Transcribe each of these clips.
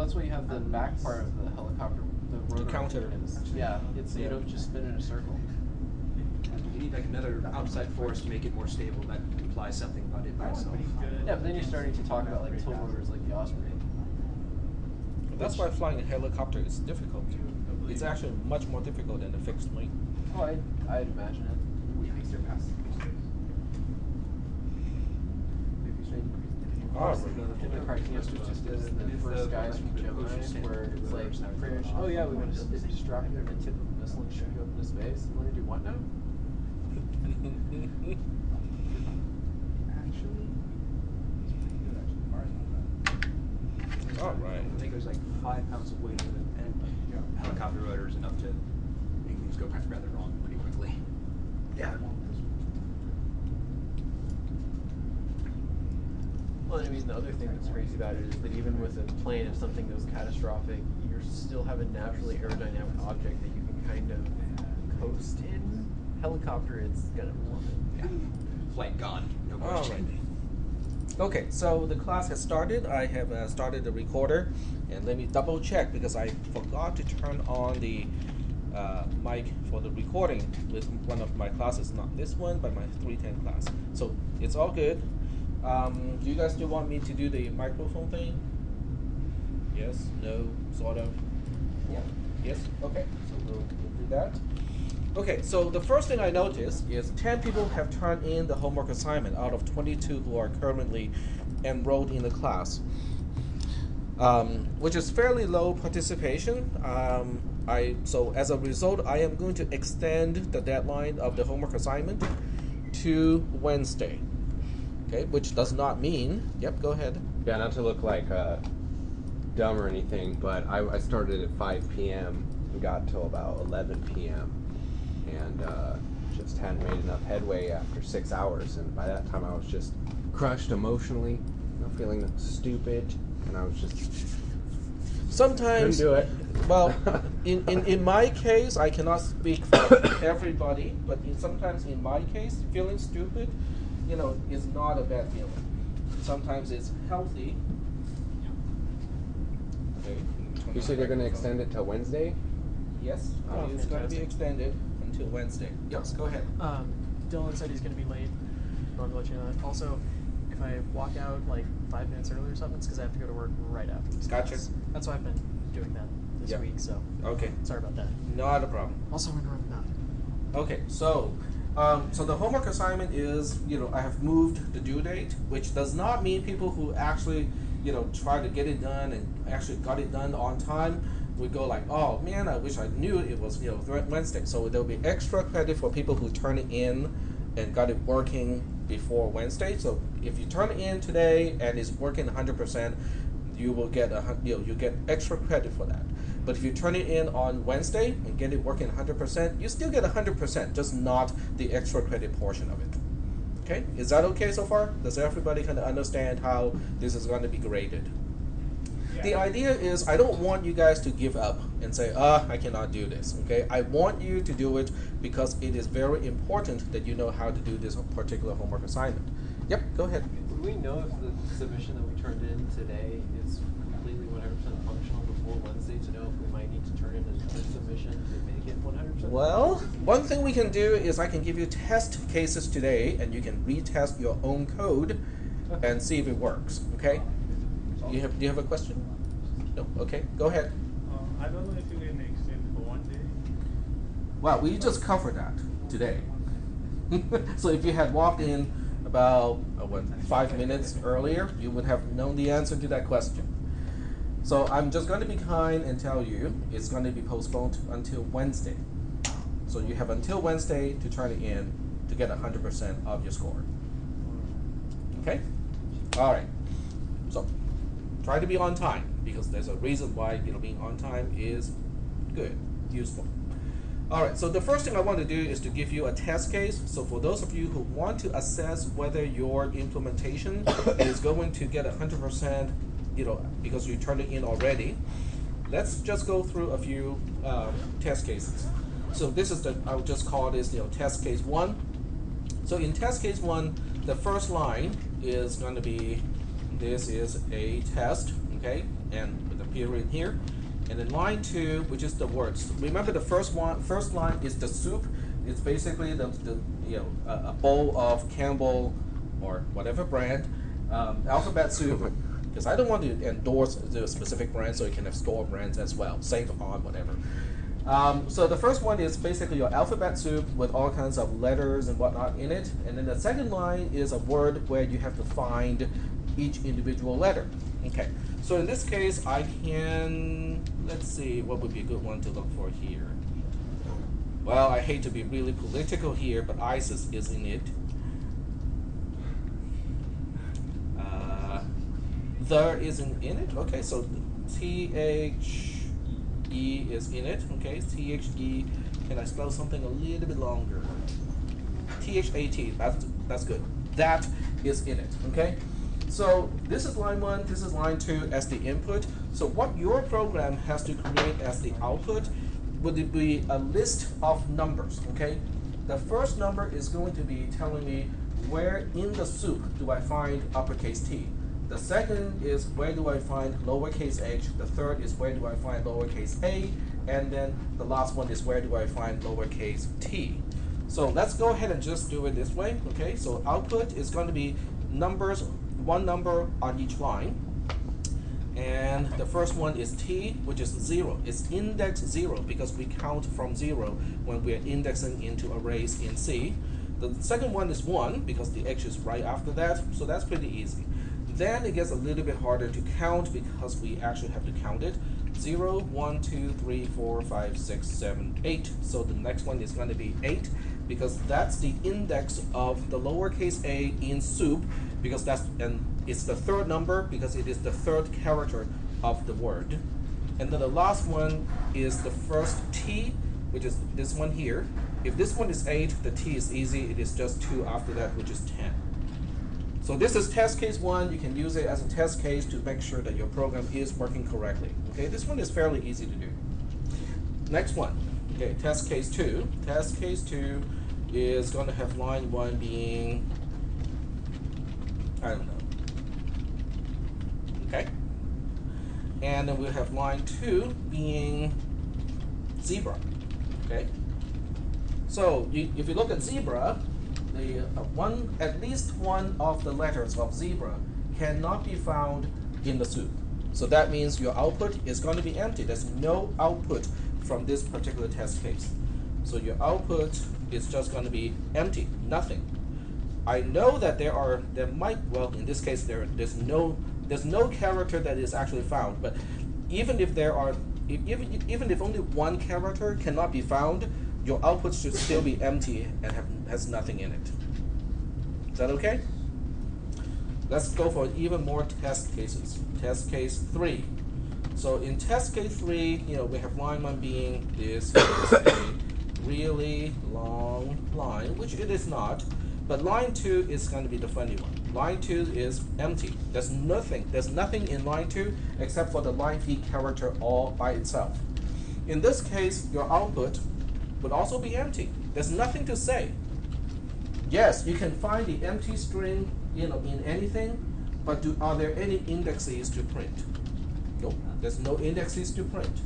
that's why you have the back part of the helicopter, the rotor. Counter. Yeah, it's so you don't just spin in a circle. You need like another outside force to make it more stable. That implies something about it by itself. Yeah, but then you're starting to talk about like tilt rotors like the Osprey. That's why flying a helicopter is difficult. It's actually much more difficult than a fixed wing. Oh, I'd imagine it. The cartoonist was just the first guys from Gemini, where it's like, pretty much, oh yeah, we want to strap you to the tip of a missile and shoot you up into space. You want to do what now? All right. I think there's like 5 pounds of weight and helicopter rotors enough to make things go rather wrong pretty quickly. Yeah. Well, I mean, the other thing that's crazy about it is that even with a plane, if something goes catastrophic, you still have a naturally aerodynamic object that you can kind of coast in. Helicopter, it's gonna plummet. Yeah. Flight gone. No question. Okay, so the class has started. I have started the recorder, and let me double check because I forgot to turn on the mic for the recording with one of my classes, not this one, but my 310 class. So it's all good. Do you guys still want me to do the microphone thing? Yes, no, sort of? Yeah. Yes? Okay, so we'll do that. Okay, so the first thing I noticed is 10 people have turned in the homework assignment out of 22 who are currently enrolled in the class, which is fairly low participation. So as a result, I am going to extend the deadline of the homework assignment to Wednesday. Okay, which does not mean, yep, go ahead. Yeah, not to look like dumb or anything, but I started at 5 p.m. and got till about 11 p.m. and just hadn't made enough headway after 6 hours, and by that time I was just crushed emotionally, feeling stupid, and I was just sometimes couldn't do it. Well, in my case, I cannot speak for everybody, but sometimes in my case, feeling stupid, is not a bad feeling. Sometimes it's healthy. Okay. You said you're going to extend it till Wednesday? Yes, it's going to be extended until Wednesday. Yes, go ahead. Dylan said he's going to be late. I wanted to let you know that. Also, if I walk out like 5 minutes early or something, it's because I have to go to work right after this Gotcha. class. That's why I've been doing that this week, so okay. Sorry about that. Not a problem. Also, I'm going to run now. Okay, so the homework assignment is, I have moved the due date, which does not mean people who actually, try to get it done and actually got it done on time would go like, oh man, I wish I knew it was, Wednesday. So there'll be extra credit for people who turn it in and got it working before Wednesday. So if you turn it in today and it's working 100%, you will get you get extra credit for that. But if you turn it in on Wednesday and get it working 100%, you still get 100%, just not the extra credit portion of it. Okay, is that okay so far? Does everybody kind of understand how this is going to be graded? Yeah. The idea is I don't want you guys to give up and say, I cannot do this. Okay, I want you to do it because it is very important that you know how to do this particular homework assignment. Yep, go ahead. Would we know if the submission that we turned in today is completely 100% functional before Wednesday to know if we might need to turn in another submission to make it 100%? Well, one thing we can do is I can give you test cases today, and you can retest your own code and see if it works. Okay? Do you have a question? No. Okay. Go ahead. I don't know if you can extend for 1 day. Well, we just covered that today. So if you had walked in about 5 minutes earlier, you would have known the answer to that question. So I'm just going to be kind and tell you it's going to be postponed until Wednesday. So you have until Wednesday to turn it in to get 100% of your score. Okay? All right. So try to be on time because there's a reason why being on time is good, useful. All right, so the first thing I want to do is to give you a test case. So for those of you who want to assess whether your implementation is going to get 100%, because you turned it in already, let's just go through a few test cases. So this is I'll just call this, test case 1. So in test case 1, the first line is going to be, this is a test, okay, and with a period here. And then line 2, which is the words. Remember the first line is the soup. It's basically the a bowl of Campbell or whatever brand alphabet soup. Because I don't want to endorse the specific brand, so you can have store brands as well, Save On, whatever. So the first one is basically your alphabet soup with all kinds of letters and whatnot in it. And then the second line is a word where you have to find each individual letter. Okay, so in this case, I can, let's see, what would be a good one to look for here? Well, I hate to be really political here, but ISIS is in it. The isn't in it. Okay, so THE is in it. Okay, THE. Can I spell something a little bit longer? THAT. That's good. That is in it. Okay. So this is line 1. This is line 2 as the input. So what your program has to create as the output would be a list of numbers. Okay. The first number is going to be telling me where in the soup do I find uppercase T. The second is where do I find lowercase h. The third is where do I find lowercase a. And then the last one is where do I find lowercase t. So let's go ahead and just do it this way. Okay, so output is going to be numbers, one number on each line. And the first one is t, which is 0. It's index 0 because we count from 0 when we're indexing into arrays in C. The second one is 1 because the h is right after that, so that's pretty easy. Then it gets a little bit harder to count because we actually have to count it. 0, 1, 2, 3, 4, 5, 6, 7, 8. So the next one is going to be 8 because that's the index of the lowercase a in soup because it's the third number because it is the third character of the word. And then the last one is the first t, which is this one here. If this one is 8, the t is easy. It is just 2 after that, which is 10. So this is test case 1. You can use it as a test case to make sure that your program is working correctly. Okay, this one is fairly easy to do. Next one, okay, test case 2. Test case 2 is going to have line 1 being, I don't know. Okay, and then we'll have line 2 being zebra. Okay, so if you look at zebra, the at least one of the letters of zebra cannot be found in the soup. So that means your output is going to be empty. There's no output from this particular test case. So your output is just going to be empty, nothing. I know that well, in this case there's no character that is actually found, but even if even if only one character cannot be found, your output should still be empty and has nothing in it. Is that okay? Let's go for even more test cases. Test case 3. So in test case 3, we have line 1 being this is a really long line, which it is not, but line 2 is going to be the funny one. Line 2 is empty. There's nothing in line 2 except for the line V character all by itself. In this case, your output would also be empty. There's nothing to say. Yes, you can find the empty string in anything, but are there any indexes to print? Nope, there's no indexes to print.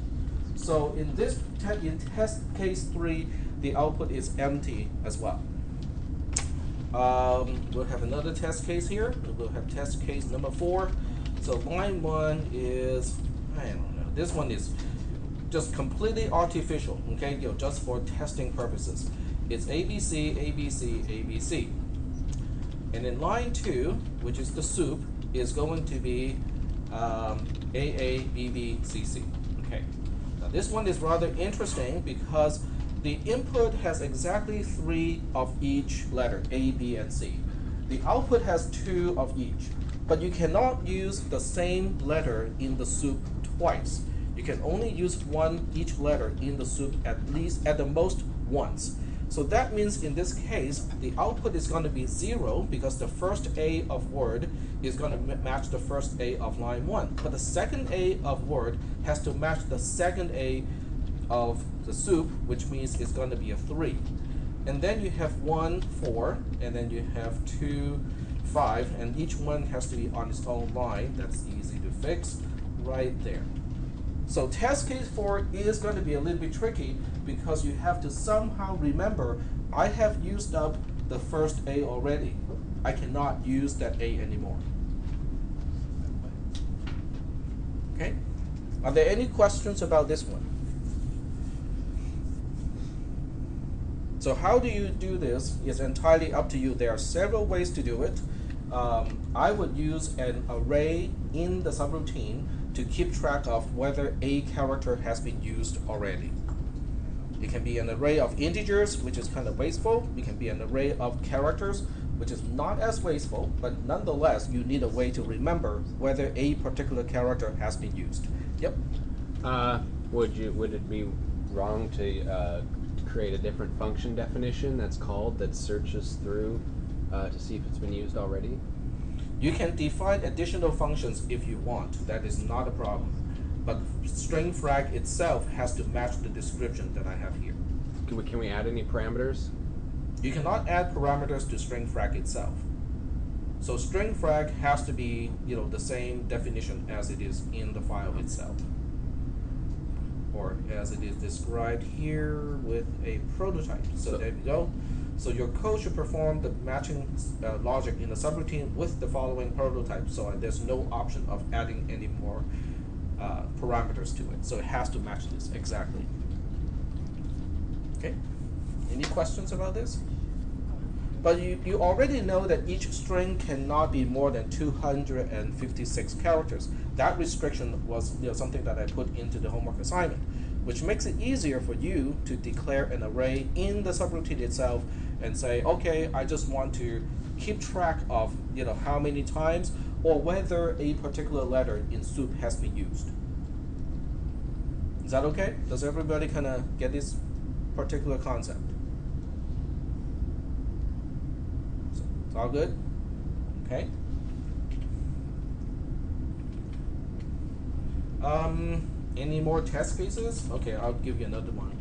So in test case 3, the output is empty as well. We'll have another test case here. We'll have test case number 4. So line 1 is, I don't know, this one is just completely artificial, okay, just for testing purposes. It's ABC, ABC, ABC. And in line 2, which is the soup, is going to be AA, BB, CC. Okay. Now this one is rather interesting because the input has exactly 3 of each letter, A, B, and C. The output has 2 of each, but you cannot use the same letter in the soup twice. You can only use each letter in the soup at the most once. So that means in this case, the output is going to be 0 because the first A of word is going to match the first A of line 1. But the second A of word has to match the second A of the soup, which means it's going to be a 3. And then you have 1, 4, and then you have 2, 5, and each one has to be on its own line. That's easy to fix. right there. So test case 4 is going to be a little bit tricky because you have to somehow remember I have used up the first A already. I cannot use that A anymore. Okay? Are there any questions about this one? So how do you do this is entirely up to you. There are several ways to do it. I would use an array in the subroutine to keep track of whether a character has been used already. It can be an array of integers, which is kind of wasteful. It can be an array of characters, which is not as wasteful, but nonetheless, you need a way to remember whether a particular character has been used. Yep. Would it be wrong to create a different function definition that searches through to see if it's been used already? You can define additional functions if you want. That is not a problem. But string frag itself has to match the description that I have here. Can we add any parameters? You cannot add parameters to string frag itself. So string frag has to be, the same definition as it is in the file itself, or as it is described here with a prototype. So there you go. So your code should perform the matching logic in the subroutine with the following prototype. So there's no option of adding any more parameters to it. So it has to match this exactly. Okay. Any questions about this? But you already know that each string cannot be more than 256 characters. That restriction was something that I put into the homework assignment, which makes it easier for you to declare an array in the subroutine itself and say, okay, I just want to keep track of how many times or whether a particular letter in soup has been used. Is that okay? Does everybody kind of get this particular concept? So, it's all good? Okay. Any more test cases? Okay, I'll give you another one.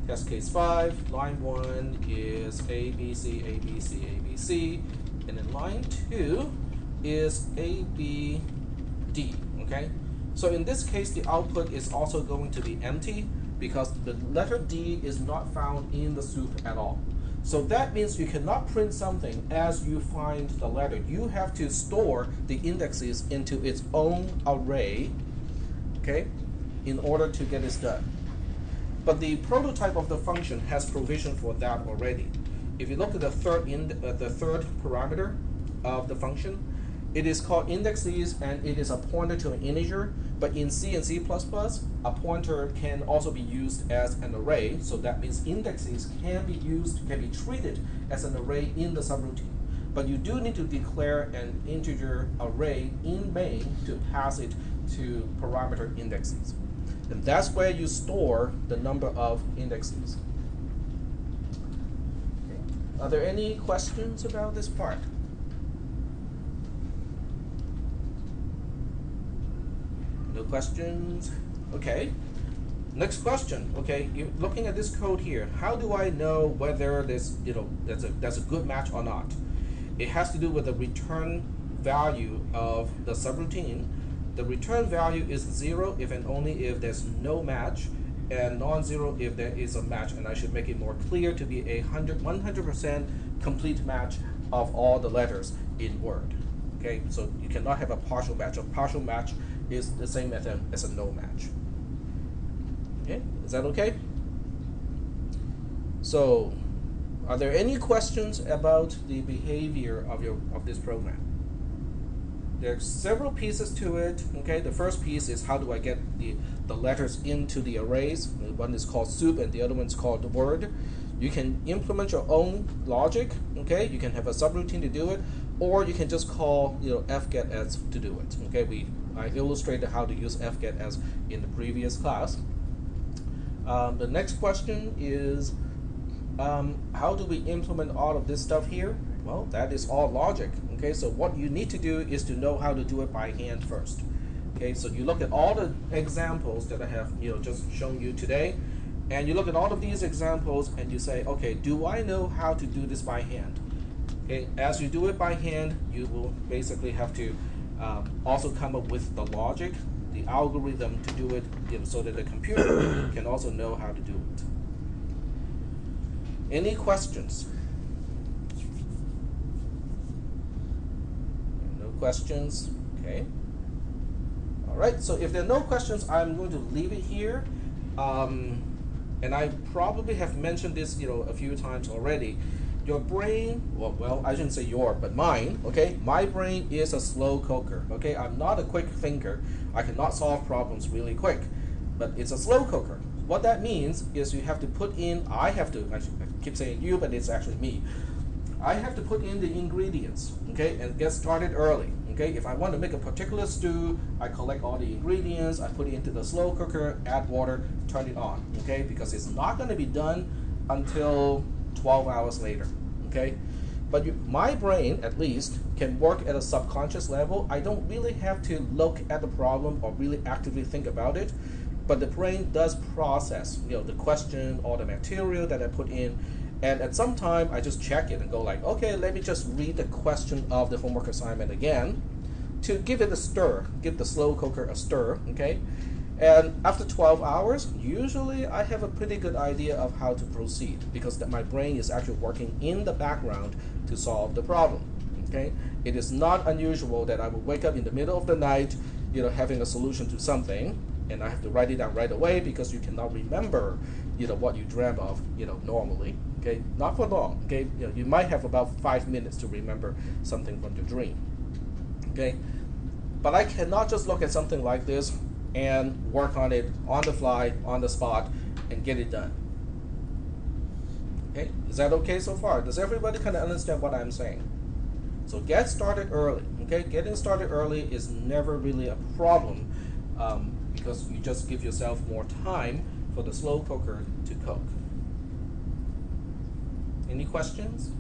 Test case 5, line 1 is A, B, C, A, B, C, A, B, C, and then line 2 is A, B, D, okay? So in this case, the output is also going to be empty because the letter D is not found in the soup at all. So that means you cannot print something as you find the letter. You have to store the indexes into its own array, okay, in order to get this done. But the prototype of the function has provision for that already. If you look at the third parameter of the function, it is called indexes and it is a pointer to an integer. But in C and C++, a pointer can also be used as an array. So that means indexes can be treated as an array in the subroutine. But you do need to declare an integer array in main to pass it to parameter indexes. And that's where you store the number of indexes. Okay. Are there any questions about this part? No questions? Okay. Next question. Okay, you're looking at this code here. How do I know whether this, that's a good match or not? It has to do with the return value of the subroutine. The return value is 0 if and only if there's no match, and non-zero if there is a match. And I should make it more clear to be a 100% complete match of all the letters in Word. Okay, so you cannot have a partial match. A partial match is the same method as a no match. Okay, is that okay? So, are there any questions about the behavior of this program? There are several pieces to it. Okay, the first piece is how do I get the letters into the arrays. One is called soup and the other one is called word. You can implement your own logic. Okay, you can have a subroutine to do it, or you can just call fget as to do it. Okay, I illustrated how to use fget as in the previous class. The next question is how do we implement all of this stuff here? Well, that is all logic. Okay, so what you need to do is to know how to do it by hand first. Okay, so you look at all the examples that I have just shown you today, and you look at all of these examples and you say, okay, do I know how to do this by hand? Okay, as you do it by hand, you will basically have to also come up with the logic, the the algorithm to do it, so that the computer can also know how to do it. Any questions? No questions? Okay. All right, so if there are no questions, I'm going to leave it here. And I probably have mentioned this, a few times already. Your brain, well, I shouldn't say your, but mine, okay? My brain is a slow cooker, okay? I'm not a quick thinker. I cannot solve problems really quick, but it's a slow cooker. What that means is you have to put in, I keep saying you, but it's actually me. I have to put in the ingredients, okay, and get started early, okay? If I want to make a particular stew, I collect all the ingredients, I put it into the slow cooker, add water, turn it on, okay? Because it's not going to be done until 12 hours later, okay? But my brain, at least, can work at a subconscious level. I don't really have to look at the problem or really actively think about it, but the brain does process, the question or the material that I put in, and at some time I just check it and go like, okay, let me just read the question of the homework assignment again to give it a stir, give the slow cooker a stir, okay? And after 12 hours, usually I have a pretty good idea of how to proceed because my brain is actually working in the background to solve the problem, okay? It is not unusual that I will wake up in the middle of the night, having a solution to something, and I have to write it down right away because you cannot remember, what you dreamt of, normally, okay? Not for long, okay? You might have about 5 minutes to remember something from your dream, okay? But I cannot just look at something like this and work on it on the fly, on the spot, and get it done. Okay, is that okay so far? Does everybody kind of understand what I'm saying? So get started early, okay? Getting started early is never really a problem because you just give yourself more time for the slow cooker to cook. Any questions?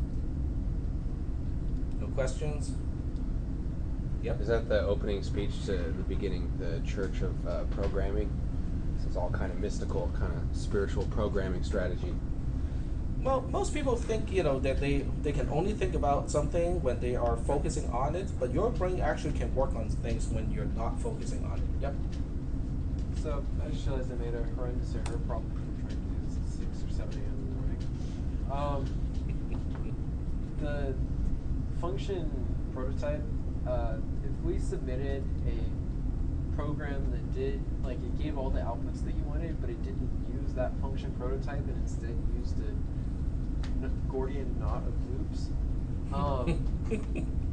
No questions? Yep. Is that the opening speech to the beginning, the Church of Programming? This is all kind of mystical, kind of spiritual programming strategy. Well, most people think, that they can only think about something when they are focusing on it, but your brain actually can work on things when you're not focusing on it. Yep. So I just realized I made a horrendous error probably from trying to do this at 6 or 7 a.m. in the morning. The function prototype, if we submitted a program that did, like it gave all the outputs that you wanted, but it didn't use that function prototype and instead used a Gordian knot of loops,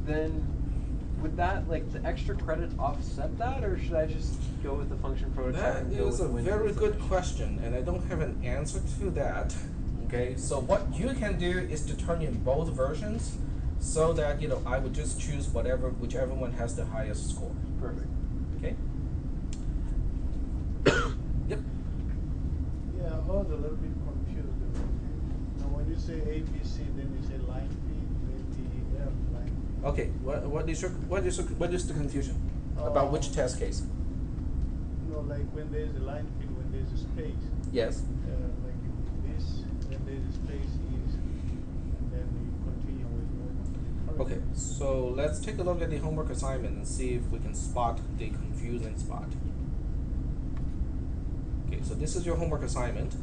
then would that, like, the extra credit offset that, or should I just go with the function prototype That and go with is the a Windows very good version? question, and I don't have an answer to that. Okay, so what you can do is to turn in both versions so that, I would just choose whichever one has the highest score. Perfect. Okay? Yep. Yeah, I was a little bit confused. Now, when you say ABC, then you say line feed, then the line feed. Okay, what is the confusion? About which test case? Like when there's a line feed, when there's a space. Yes. Like this, then there's a space is, and then you continue with normal. Okay, so let's take a look at the homework assignment and see if we can spot the confusing spot. Okay, so this is your homework assignment.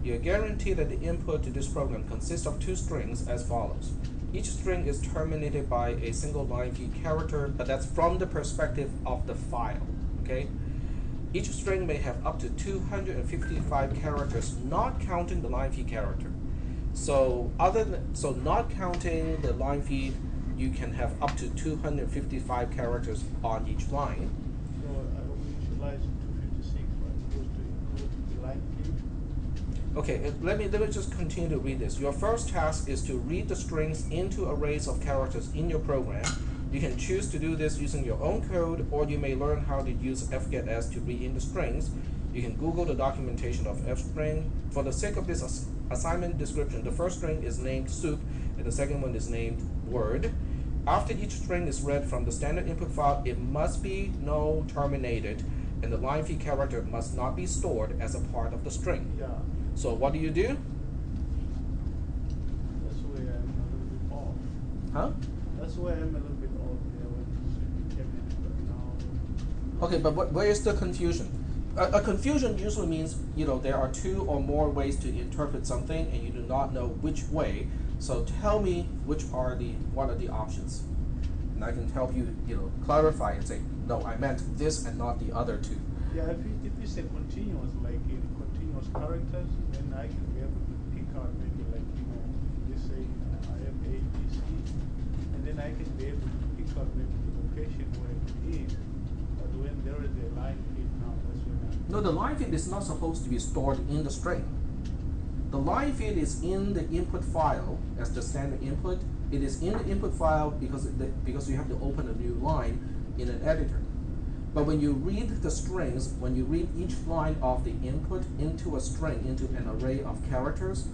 You're guaranteed that the input to this program consists of 2 strings as follows. Each string is terminated by a single line feed character, but that's from the perspective of the file, okay? Each string may have up to 255 characters, not counting the line feed character. So not counting the line feed, you can have up to 255 characters on each line. So I will initialize 256, right? Supposed to include the line feed. Okay, let me just continue to read this. Your first task is to read the strings into arrays of characters in your program. You can choose to do this using your own code, or you may learn how to use fgetS to read in the strings. You can Google the documentation of fstring. For the sake of this assignment description, the first string is named soup, and the second one is named word. After each string is read from the standard input file, it must be null terminated, and the line feed character must not be stored as a part of the string. Yeah, So what do you do? that's where I'm a little bit off. Huh? That's where I'm a little bit off there when it should be terminated, but now. Okay, but where is the confusion? A confusion usually means there are two or more ways to interpret something, and you do not know which way. So tell me what are the options, and I can help you clarify and say no, I meant this and not the other two. Yeah, if it's a continuous, like in continuous characters, then I can be able to pick out maybe like, let's say I have A, B, C, and then I can be able to pick out maybe the location where it is. But when there is a line feed now, that's when No, the line feed is not supposed to be stored in the string. The line feed is in the input file as the standard input. It is in the input file because you have to open a new line in an editor. But when you read the strings, when you read each line of the input into a string, into an array of characters,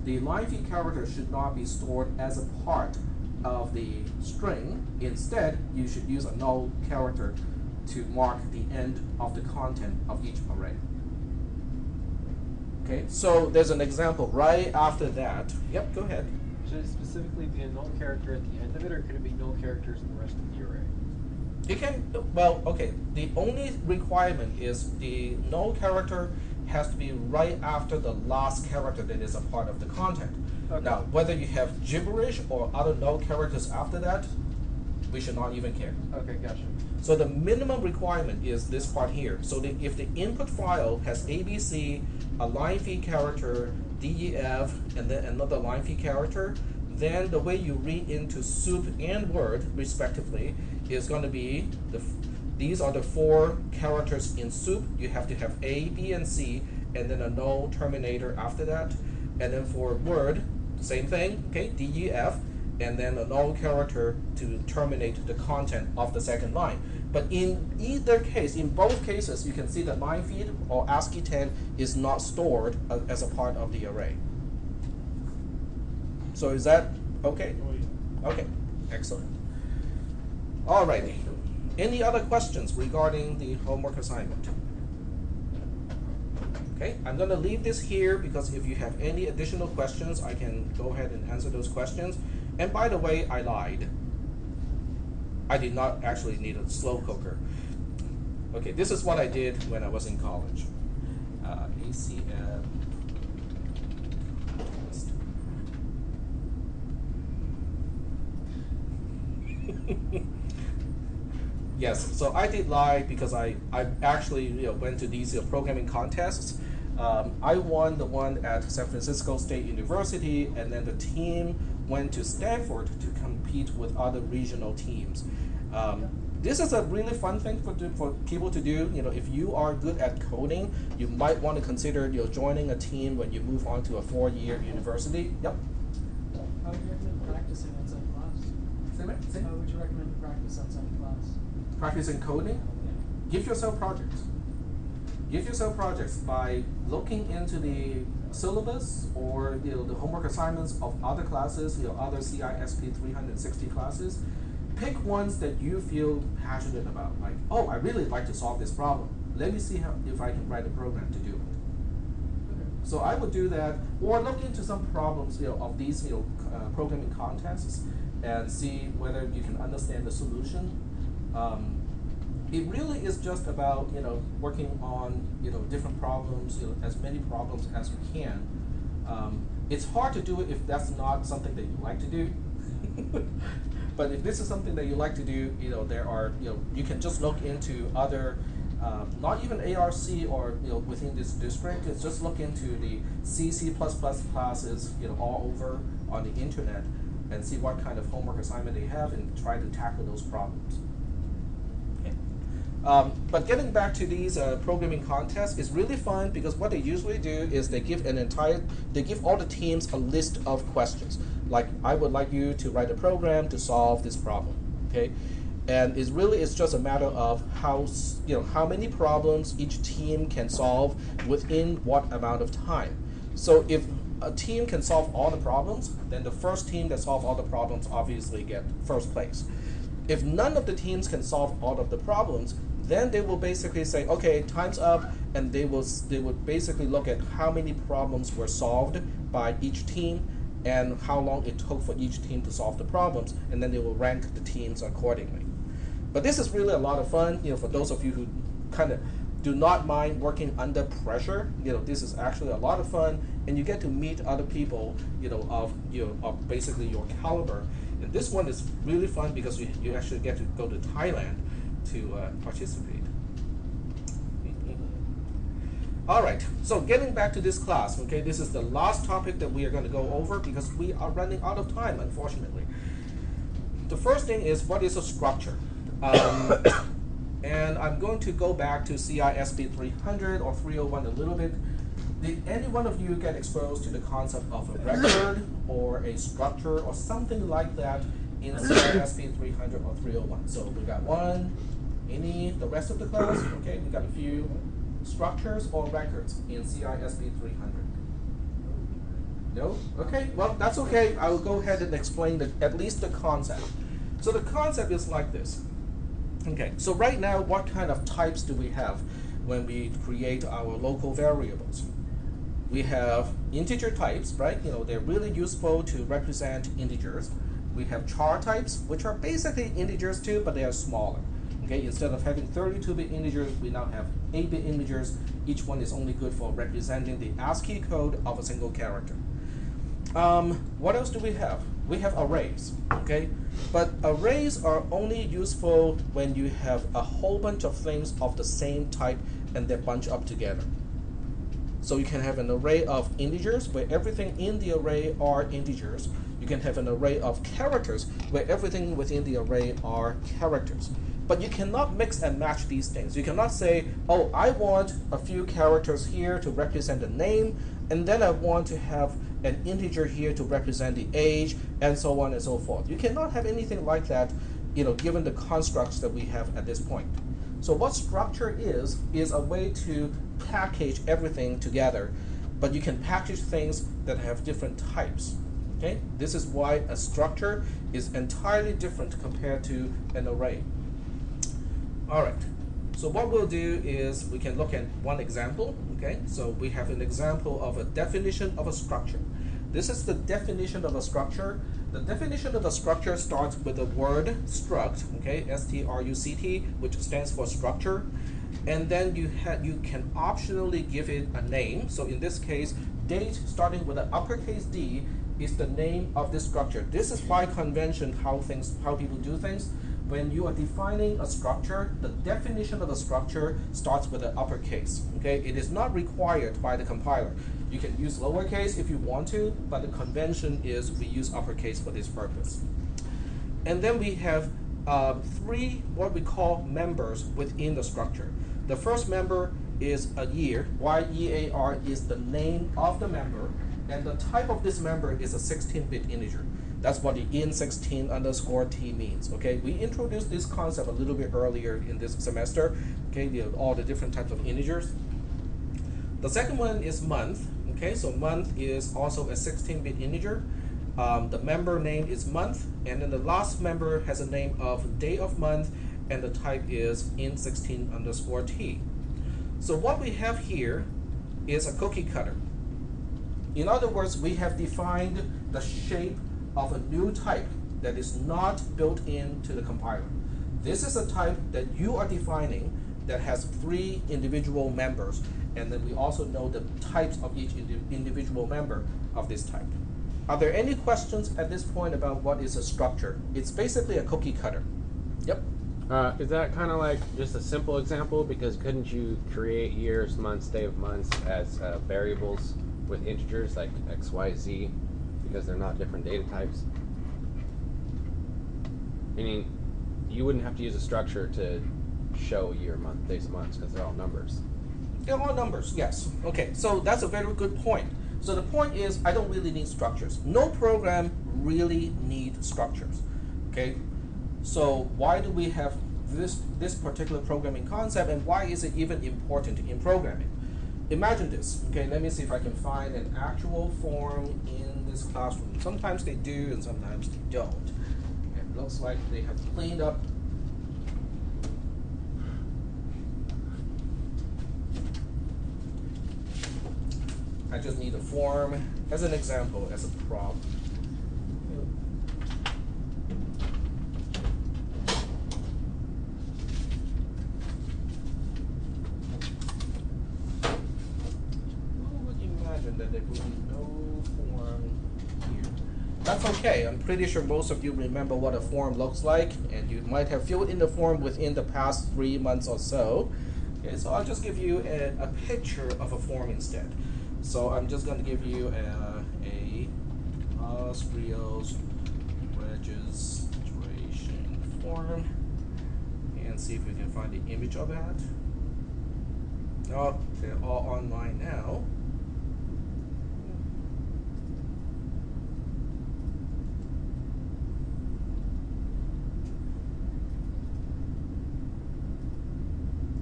the line feed character should not be stored as a part of the string. Instead, you should use a null character to mark the end of the content of each array. Okay, so there's an example right after that. Yep, go ahead. Should it specifically be a null character at the end of it, or could it be null characters in the rest of the array? It can, well, okay, the only requirement is the null character has to be right after the last character that is a part of the content. Okay. Now, whether you have gibberish or other null characters after that, we should not even care. Okay, gotcha. So the minimum requirement is this part here. So if the input file has ABC, a line feed character, DEF, and then another line feed character, then the way you read into soup and word, respectively, is going to be, these are the four characters in soup. You have to have A, B, and C, and then a null terminator after that. And then for word, same thing, okay, DEF, and then a null character to terminate the content of the second line. But in either case, in both cases, you can see that line feed or ASCII tag is not stored as a part of the array. So is that okay? Okay, excellent. Alrighty. Any other questions regarding the homework assignment? Okay, I'm going to leave this here because if you have any additional questions, I can go ahead and answer those questions. And by the way, I lied. I did not actually need a slow cooker. Okay, this is what I did when I was in college. ACM. Yes, so I did lie because I actually went to these programming contests. I won the one at San Francisco State University, and then the team went to Stanford to compete with other regional teams. This is a really fun thing for people to do. If you are good at coding, you might want to consider joining a team when you move on to a 4-year university. Yep. How would you recommend practicing outside class? Say How would you recommend to practice outside class? Practicing coding? Give yourself projects. Give yourself projects by looking into the syllabus or the homework assignments of other classes, other cisp360 classes. Pick ones that you feel passionate about. Like, oh, I really like to solve this problem. Let me see if I can write a program to do it. Okay. So I would do that, or look into some problems of these programming contests and see whether you can understand the solution. It really is just about working on different problems, as many problems as you can. It's hard to do it if that's not something that you like to do. But if this is something that you like to do, there are you can just look into other, not even ARC or within this district. It's just look into the C++ classes all over on the internet and see what kind of homework assignment they have and try to tackle those problems. But getting back to these programming contests is really fun because what they usually do is they give all the teams a list of questions. Like, I would like you to write a program to solve this problem, okay? And it's just a matter of how many problems each team can solve within what amount of time. So if a team can solve all the problems, then the first team that solves all the problems obviously get first place. If none of the teams can solve all of the problems, then they will basically say, okay, time's up, and they would basically look at how many problems were solved by each team and how long it took for each team to solve the problems, and then they will rank the teams accordingly. But this is really a lot of fun, for those of you who kind of do not mind working under pressure. This is actually a lot of fun, and you get to meet other people, of basically your caliber. And this one is really fun because you actually get to go to Thailand to participate. All right, so getting back to this class, okay, this is the last topic that we are going to go over because we are running out of time, unfortunately. The first thing is, what is a structure? And I'm going to go back to cisp300 or 301 a little bit. Did any one of you get exposed to the concept of a record or a structure or something like that in cisp300 or 301? So we got one, the rest of the class, okay, we got a few structures or records in cisp300. No? Okay, well, that's okay. I will go ahead and explain at least the concept. So the concept is like this. Okay, so right now, what kind of types do we have when we create our local variables? We have integer types, right? They're really useful to represent integers. We have char types, which are basically integers too, but they are smaller. Okay, instead of having 32-bit integers, we now have 8-bit integers. Each one is only good for representing the ASCII code of a single character. What else do we have? We have arrays, okay? But arrays are only useful when you have a whole bunch of things of the same type and they bunch up together. So you can have an array of integers where everything in the array are integers. You can have an array of characters where everything within the array are characters. But you cannot mix and match these things. You cannot say, oh, I want a few characters here to represent a name, and then I want to have an integer here to represent the age, and so on and so forth. You cannot have anything like that, given the constructs that we have at this point. So what structure is a way to package everything together, but you can package things that have different types. Okay? This is why a structure is entirely different compared to an array. All right. So what we'll do is we can look at one example. Okay? So we have an example of a definition of a structure. This is the definition of a structure. The definition of a structure starts with the word struct, okay, S-T-R-U-C-T, which stands for structure. And then you can optionally give it a name. So in this case, date starting with an uppercase D is the name of this structure. This is by convention how people do things. When you are defining a structure, the definition of a structure starts with an uppercase. Okay, it is not required by the compiler. You can use lowercase if you want to, but the convention is we use uppercase for this purpose. And then we have three what we call members within the structure. The first member is a year. Y-E-A-R is the name of the member, and the type of this member is a 16-bit integer. That's what the int16_t means. Okay, we introduced this concept a little bit earlier in this semester. Okay, all the different types of integers. The second one is month. Okay, so month is also a 16-bit integer. The member name is month, and then the last member has a name of day of month, and the type is int16_t. So what we have here is a cookie cutter. In other words, we have defined the shape of a new type that is not built into the compiler. This is a type that you are defining that has three individual members, and then we also know the types of each individual member of this type. Are there any questions at this point about what is a structure? It's basically a cookie cutter. Yep. Is that kind of like just a simple example? Because couldn't you create years, months, day of months as variables with integers like x, y, z, because they're not different data types? Meaning, you wouldn't have to use a structure to show year, month, days, months, because they're all numbers. They're all numbers, yes. Okay, so that's a very good point. So the point is, I don't really need structures. No program really needs structures. Okay, so why do we have this particular programming concept, and why is it even important in programming? Imagine this. Okay, let me see if I can find an actual form in this classroom. Sometimes they do, and sometimes they don't. It looks like they have cleaned up. I just need a form as an example, as a prop. and then there will be no form here. That's okay. I'm pretty sure most of you remember what a form looks like, and you might have filled in the form within the past 3 months or so. Okay, so I'll just give you a picture of a form instead. So I'm just going to give you a Osprio's registration form and see if we can find the image of that. Oh, they're all online now.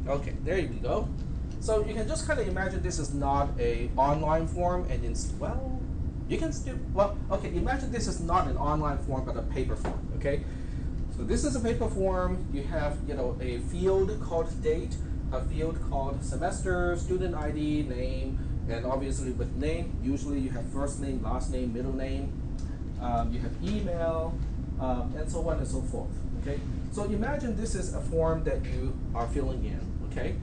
Okay, there you go. So you can just kind of imagine this is not a online form, and well, you can still, well, okay, imagine this is not an online form but a paper form, okay? So this is a paper form. You have, a field called date, a field called semester, student ID, name, and obviously with name, usually you have first name, last name, middle name. You have email, and so on and so forth, okay? So imagine this is a form that you are filling in, okay?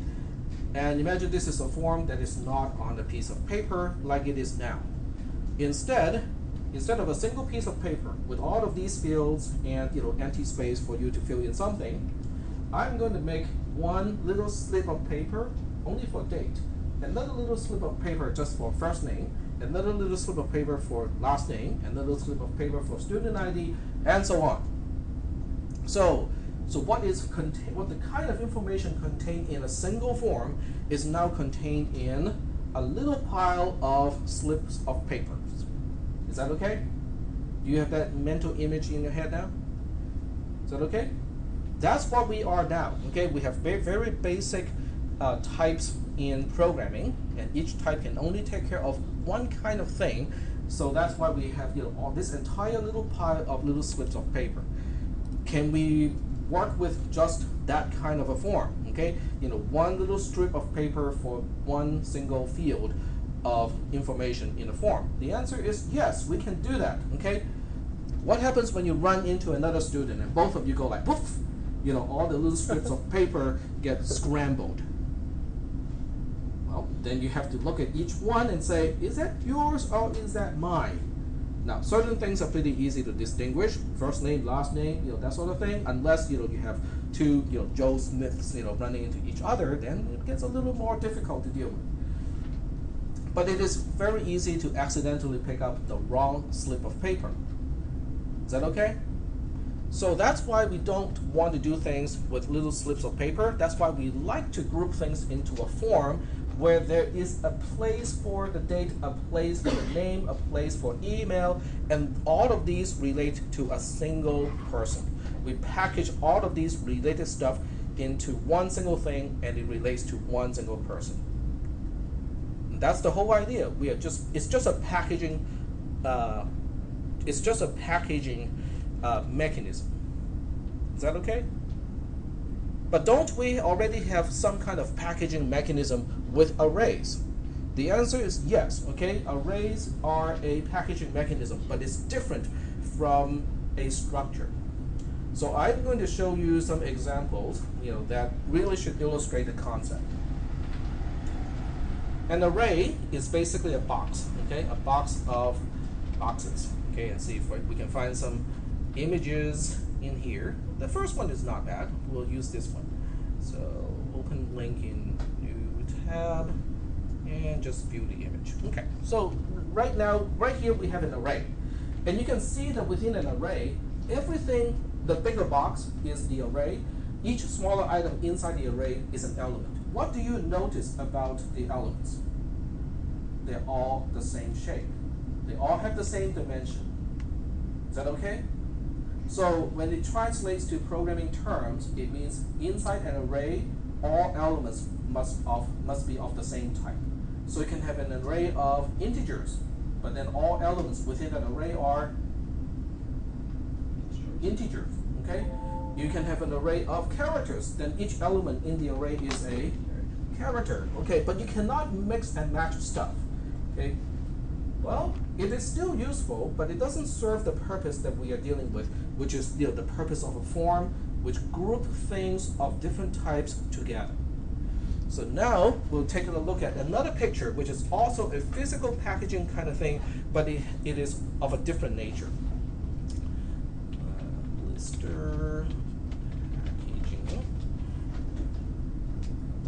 And imagine this is a form that is not on a piece of paper like it is now. Instead of a single piece of paper with all of these fields and empty space for you to fill in something, I'm going to make one little slip of paper only for date, another little slip of paper just for first name, another little slip of paper for last name, another slip of paper for student ID, and so on. So what the kind of information contained in a single form is now contained in a little pile of slips of papers. Is that okay? Do you have that mental image in your head now? Is that okay? That's what we are now. Okay, we have very, very basic types in programming, and each type can only take care of one kind of thing. So that's why we have all this entire little pile of little slips of paper. Can we work with just that kind of a form? Okay, one little strip of paper for one single field of information in a form. The answer is yes, we can do that. Okay, what happens when you run into another student and both of you go like poof? All the little strips of paper get scrambled. Well, then you have to look at each one and say, is that yours or is that mine? Now, certain things are pretty easy to distinguish, first name, last name, that sort of thing, unless, you have two, Joe Smiths, running into each other, then it gets a little more difficult to deal with. But it is very easy to accidentally pick up the wrong slip of paper. Is that okay? So that's why we don't want to do things with little slips of paper. That's why we like to group things into a form where there is a place for the date, a place for the name, a place for email, and all of these relate to a single person. We package all of these related stuff into one single thing, and it relates to one single person. And that's the whole idea. It's just a packaging mechanism. Is that okay? But don't we already have some kind of packaging mechanism with arrays? The answer is yes, okay? Arrays are a packaging mechanism, but it's different from a structure. So I'm going to show you some examples, that really should illustrate the concept. An array is basically a box, okay? A box of boxes, okay? And see if we can find some images in here. The first one is not bad. We'll use this one. So open link in new tab and just view the image. Okay, so right here we have an array. And you can see that within an array, everything, the bigger box is the array. Each smaller item inside the array is an element. What do you notice about the elements? They're all the same shape. They all have the same dimension. Is that okay? So when it translates to programming terms, it means inside an array, all elements must be of the same type. So you can have an array of integers, but then all elements within an array are integers, okay? You can have an array of characters, then each element in the array is a character, okay? But you cannot mix and match stuff, okay? Well, it is still useful, but it doesn't serve the purpose that we are dealing with, which is the purpose of a form, which group things of different types together. So now we'll take a look at another picture, which is also a physical packaging kind of thing, but it is of a different nature. Blister packaging.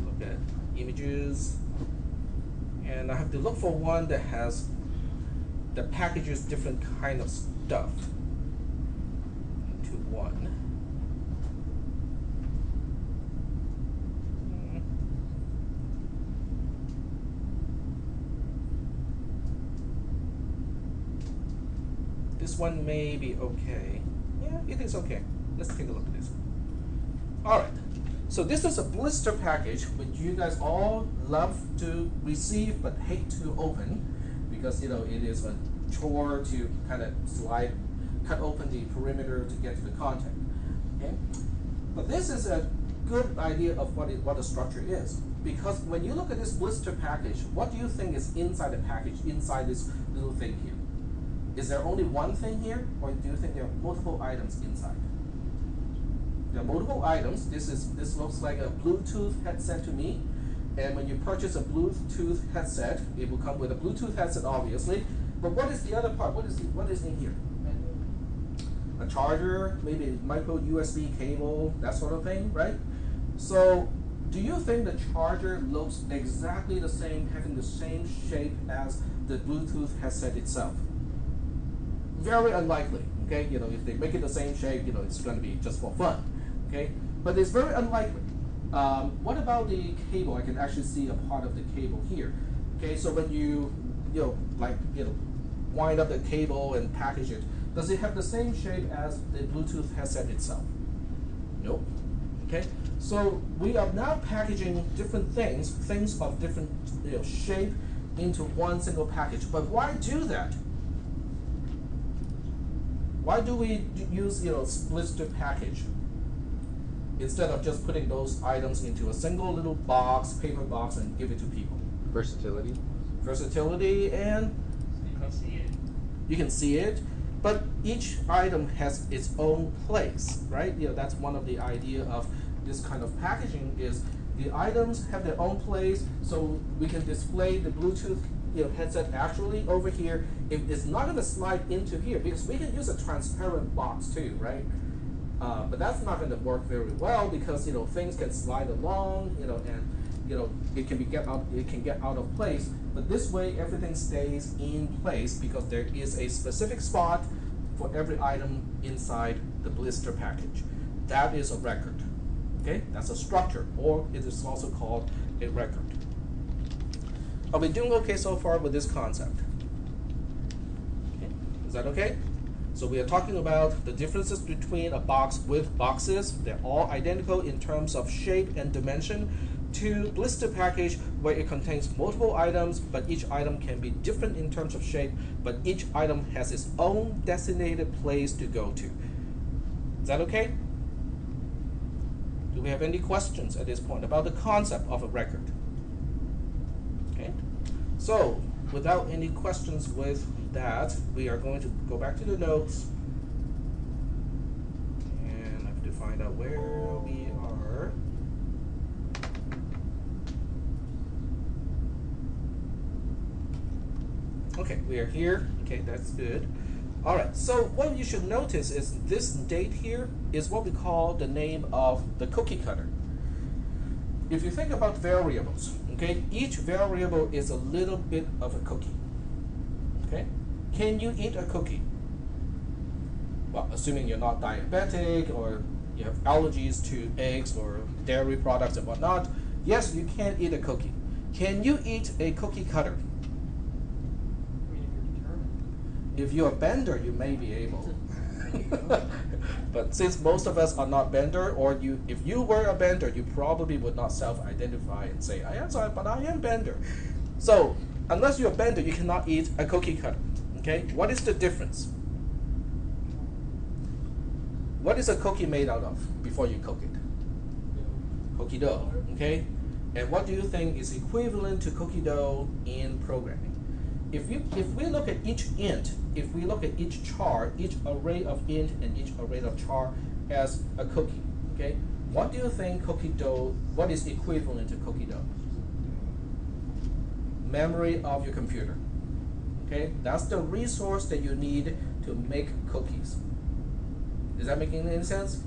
Look at images, and I have to look for one that packages different kind of stuff into one. This one may be okay. Yeah, it is okay. Let's take a look at this one. All right. So this is a blister package, which you guys all love to receive but hate to open, because it is a chore to kind of cut open the perimeter to get to the content. Okay. But this is a good idea of what the structure is, because when you look at this blister package, what do you think is inside the package, inside this little thing here? Is there only one thing here, or do you think there are multiple items inside? There are multiple items. This looks like a Bluetooth headset to me. And when you purchase a Bluetooth headset, it will come with a Bluetooth headset, obviously. But what is the other part? What is in here? A charger, maybe a micro USB cable, that sort of thing, right? So, do you think the charger looks exactly the same, having the same shape as the Bluetooth headset itself? Very unlikely, okay? If they make it the same shape, it's going to be just for fun, okay? But it's very unlikely. What about the cable? I can actually see a part of the cable here, okay? So when you, wind up the cable and package it, does it have the same shape as the Bluetooth headset itself? Nope, okay? So we are now packaging different things of different shape into one single package. But why do that? Why do we use blister package instead of just putting those items into a single little box, paper box, and give it to people? Versatility. Versatility, and you can see it, but each item has its own place, right? That's one of the idea of this kind of packaging, is the items have their own place, so we can display the Bluetooth headset actually over here. It's not going to slide into here, because we can use a transparent box too, right? But that's not going to work very well, because things can slide along, and it can get out of place. But this way, everything stays in place, because there is a specific spot for every item inside the blister package. That is a record. Okay, that's a structure, or it is also called a record. Are we doing okay so far with this concept? Okay. Is that okay? So we are talking about the differences between a box with boxes. They're all identical in terms of shape and dimension, to blister package, where it contains multiple items, but each item can be different in terms of shape, but each item has its own designated place to go to. Is that okay? Do we have any questions at this point about the concept of a record? Okay, so without any questions with that, we are going to go back to the notes, and I have to find out where we are. Okay, we are here. Okay, that's good. All right, so what you should notice is this date here is what we call the name of the cookie cutter. If you think about variables, okay, each variable is a little bit of a cookie. Okay, can you eat a cookie? Well, assuming you're not diabetic or you have allergies to eggs or dairy products and whatnot, yes, you can eat a cookie. Can you eat a cookie cutter? If you're a bender, you may be able. But since most of us are not bender, or if you were a bender, you probably would not self-identify and say, I am bender. So unless you're a bender, you cannot eat a cookie cutter. Okay, what is the difference? What is a cookie made out of before you cook it? Cookie dough. Okay, and what do you think is equivalent to cookie dough in programming? If we look at each int, if we look at each char, each array of int and each array of char as a cookie, okay? What do you think cookie dough, what is equivalent to cookie dough? memory of your computer. Okay, that's the resource that you need to make cookies. Is that making any sense?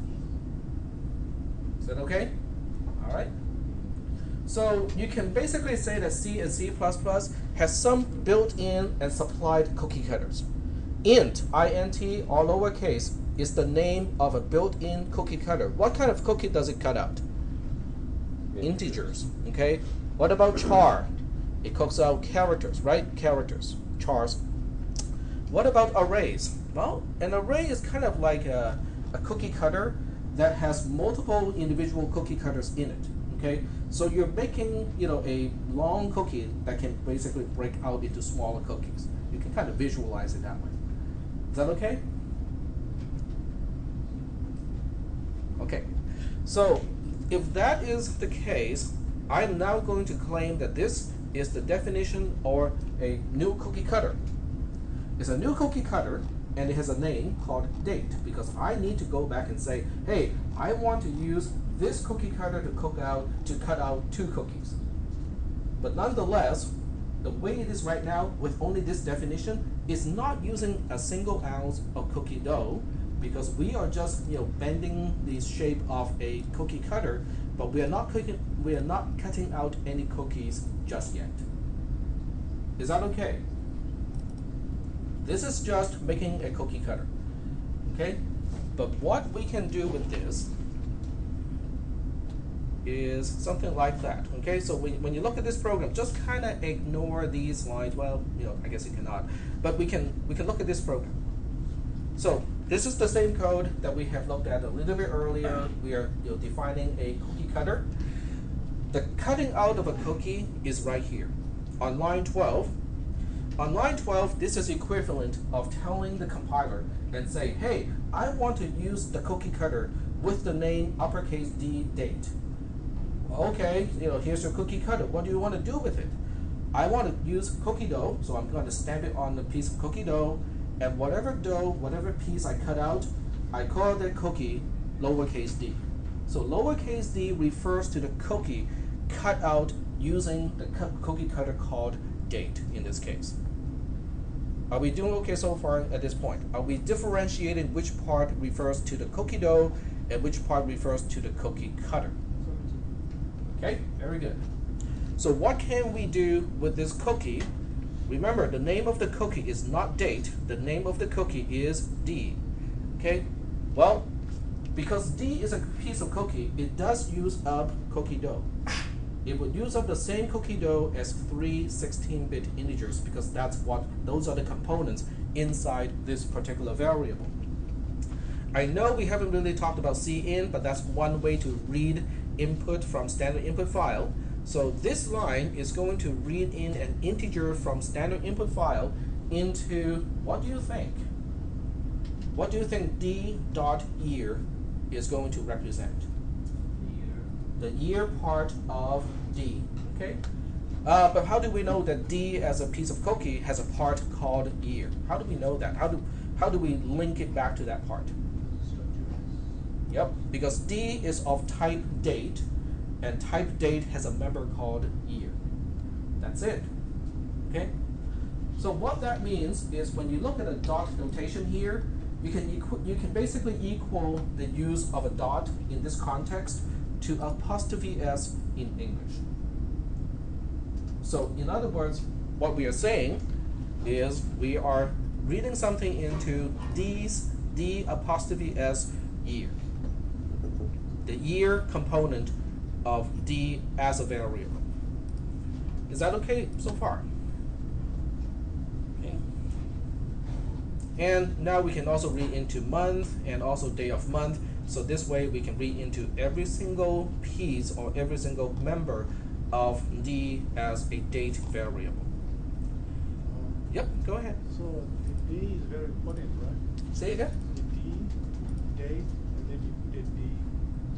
Is that okay? All right. So you can basically say that C and C++ has some built-in and supplied cookie cutters. Int, int, or lowercase, is the name of a built-in cookie cutter. What kind of cookie does it cut out? Integers. Okay. What about char? It cooks out characters, right? Characters, chars. What about arrays? Well, an array is kind of like a cookie cutter that has multiple individual cookie cutters in it. Okay, so you're making, a long cookie that can basically break out into smaller cookies. You can kind of visualize it that way. Is that okay? Okay, so if that is the case, I'm now going to claim that this is the definition or a new cookie cutter. It's a new cookie cutter, and it has a name called date, because I need to go back and say, hey, I want to use this cookie cutter to cut out 2 cookies. But nonetheless, the way it is right now with only this definition is not using a single ounce of cookie dough, because we are just bending the shape of a cookie cutter, but we are not cutting out any cookies just yet. Is that okay? This is just making a cookie cutter. Okay? But what we can do with this is something like that. Okay, so when you look at this program, just kind of ignore these lines. Well, I guess you cannot, but we can look at this program. So this is the same code that we have looked at a little bit earlier. We are defining a cookie cutter. The cutting out of a cookie is right here on line 12. On line 12, this is equivalent of telling the compiler and say, hey, I want to use the cookie cutter with the name uppercase D date. Okay, here's your cookie cutter. What do you want to do with it? I want to use cookie dough, so I'm going to stamp it on a piece of cookie dough, and whatever piece I cut out, I call that cookie lowercase d. So lowercase d refers to the cookie cut out using the cookie cutter called date in this case. Are we doing okay so far at this point? Are we differentiating which part refers to the cookie dough and which part refers to the cookie cutter? Okay, very good. So what can we do with this cookie? Remember, the name of the cookie is not date. The name of the cookie is D. Okay, well, because D is a piece of cookie, it does use up cookie dough. It would use up the same cookie dough as 3 16-bit integers, because those are the components inside this particular variable. I know we haven't really talked about cin, but that's one way to read input from standard input file. So this line is going to read in an integer from standard input file into, what do you think? What do you think D dot year is going to represent? The year part of D, okay? But how do we know that D as a piece of cookie has a part called year? How do we know that? How do we link it back to that part? Yep, because D is of type date, and type date has a member called year. That's it, okay? So what that means is when you look at a dot notation here, you can basically equal the use of a dot in this context to apostrophe s in English. So in other words, what we are saying is we are reading something into D apostrophe s year, the year component of D as a variable. Is that okay so far? Okay. And now we can also read into month and also day of month. So this way we can read into every single piece or every single member of D as a date variable. Yep, go ahead. So the D is very important, right? Say again? The D, date, and then you put a D.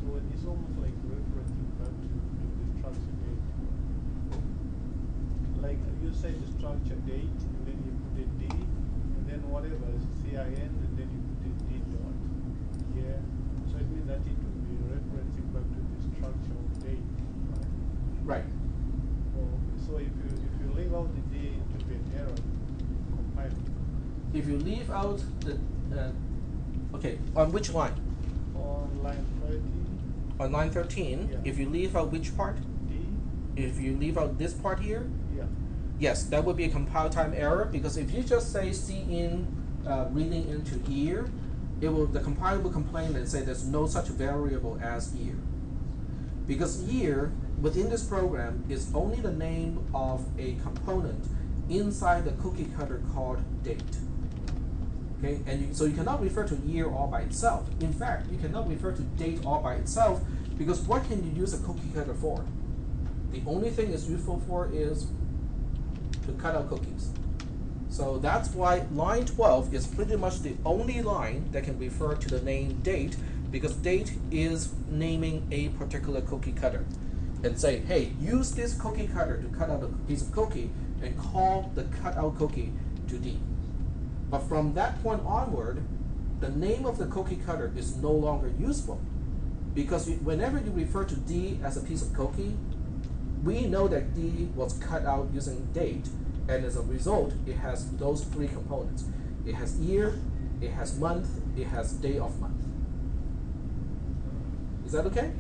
So it's almost like referencing back to the structure date. Like you say the structure date, and then you put a D, and then whatever is CIN, and then you put a D dot. Yeah. So it means that it will be referencing back to the structure of date, right? Right. So if you leave out the day, it will be an error compiling. If you leave out the, okay, on which line? On line 30, On line 13, Yeah. if you leave out which part? D, If you leave out this part here, yeah. yes, that would be a compile time error, because if you just say cin reading into year, the compiler will complain and say there's no such variable as year. Because year within this program is only the name of a component inside the cookie cutter called date. Okay, and so you cannot refer to year all by itself. In fact, you cannot refer to date all by itself, because what can you use a cookie cutter for? The only thing it's useful for is to cut out cookies. So that's why line 12 is pretty much the only line that can refer to the name date, because date is naming a particular cookie cutter. And say, hey, use this cookie cutter to cut out a piece of cookie, and call the cutout cookie to D. But from that point onward, the name of the cookie cutter is no longer useful, because whenever you refer to D as a piece of cookie, we know that D was cut out using date, and as a result, it has those three components. It has year, it has month, it has day of month. Is that okay?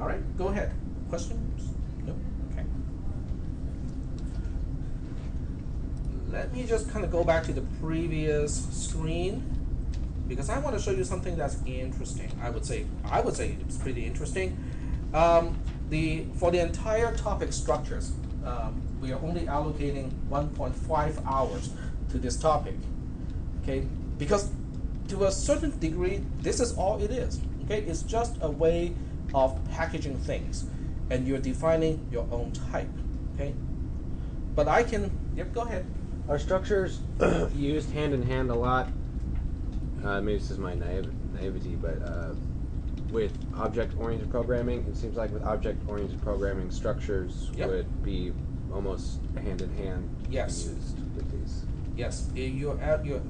All right, go ahead. Questions? No? Okay. Let me just kind of go back to the previous screen, because I want to show you something that's interesting. I would say it's pretty interesting. For the entire topic structures, we are only allocating 1.5 hours to this topic. Okay, because to a certain degree, this is all it is. Okay, it's just a way of packaging things, and you're defining your own type. Okay, but I can. Yep, go ahead. Are structures used hand in hand a lot? Maybe this is my naivety, but with object-oriented programming, it seems like with object-oriented programming, structures Yep. would be almost hand in hand Yes. used with these. Yes, you're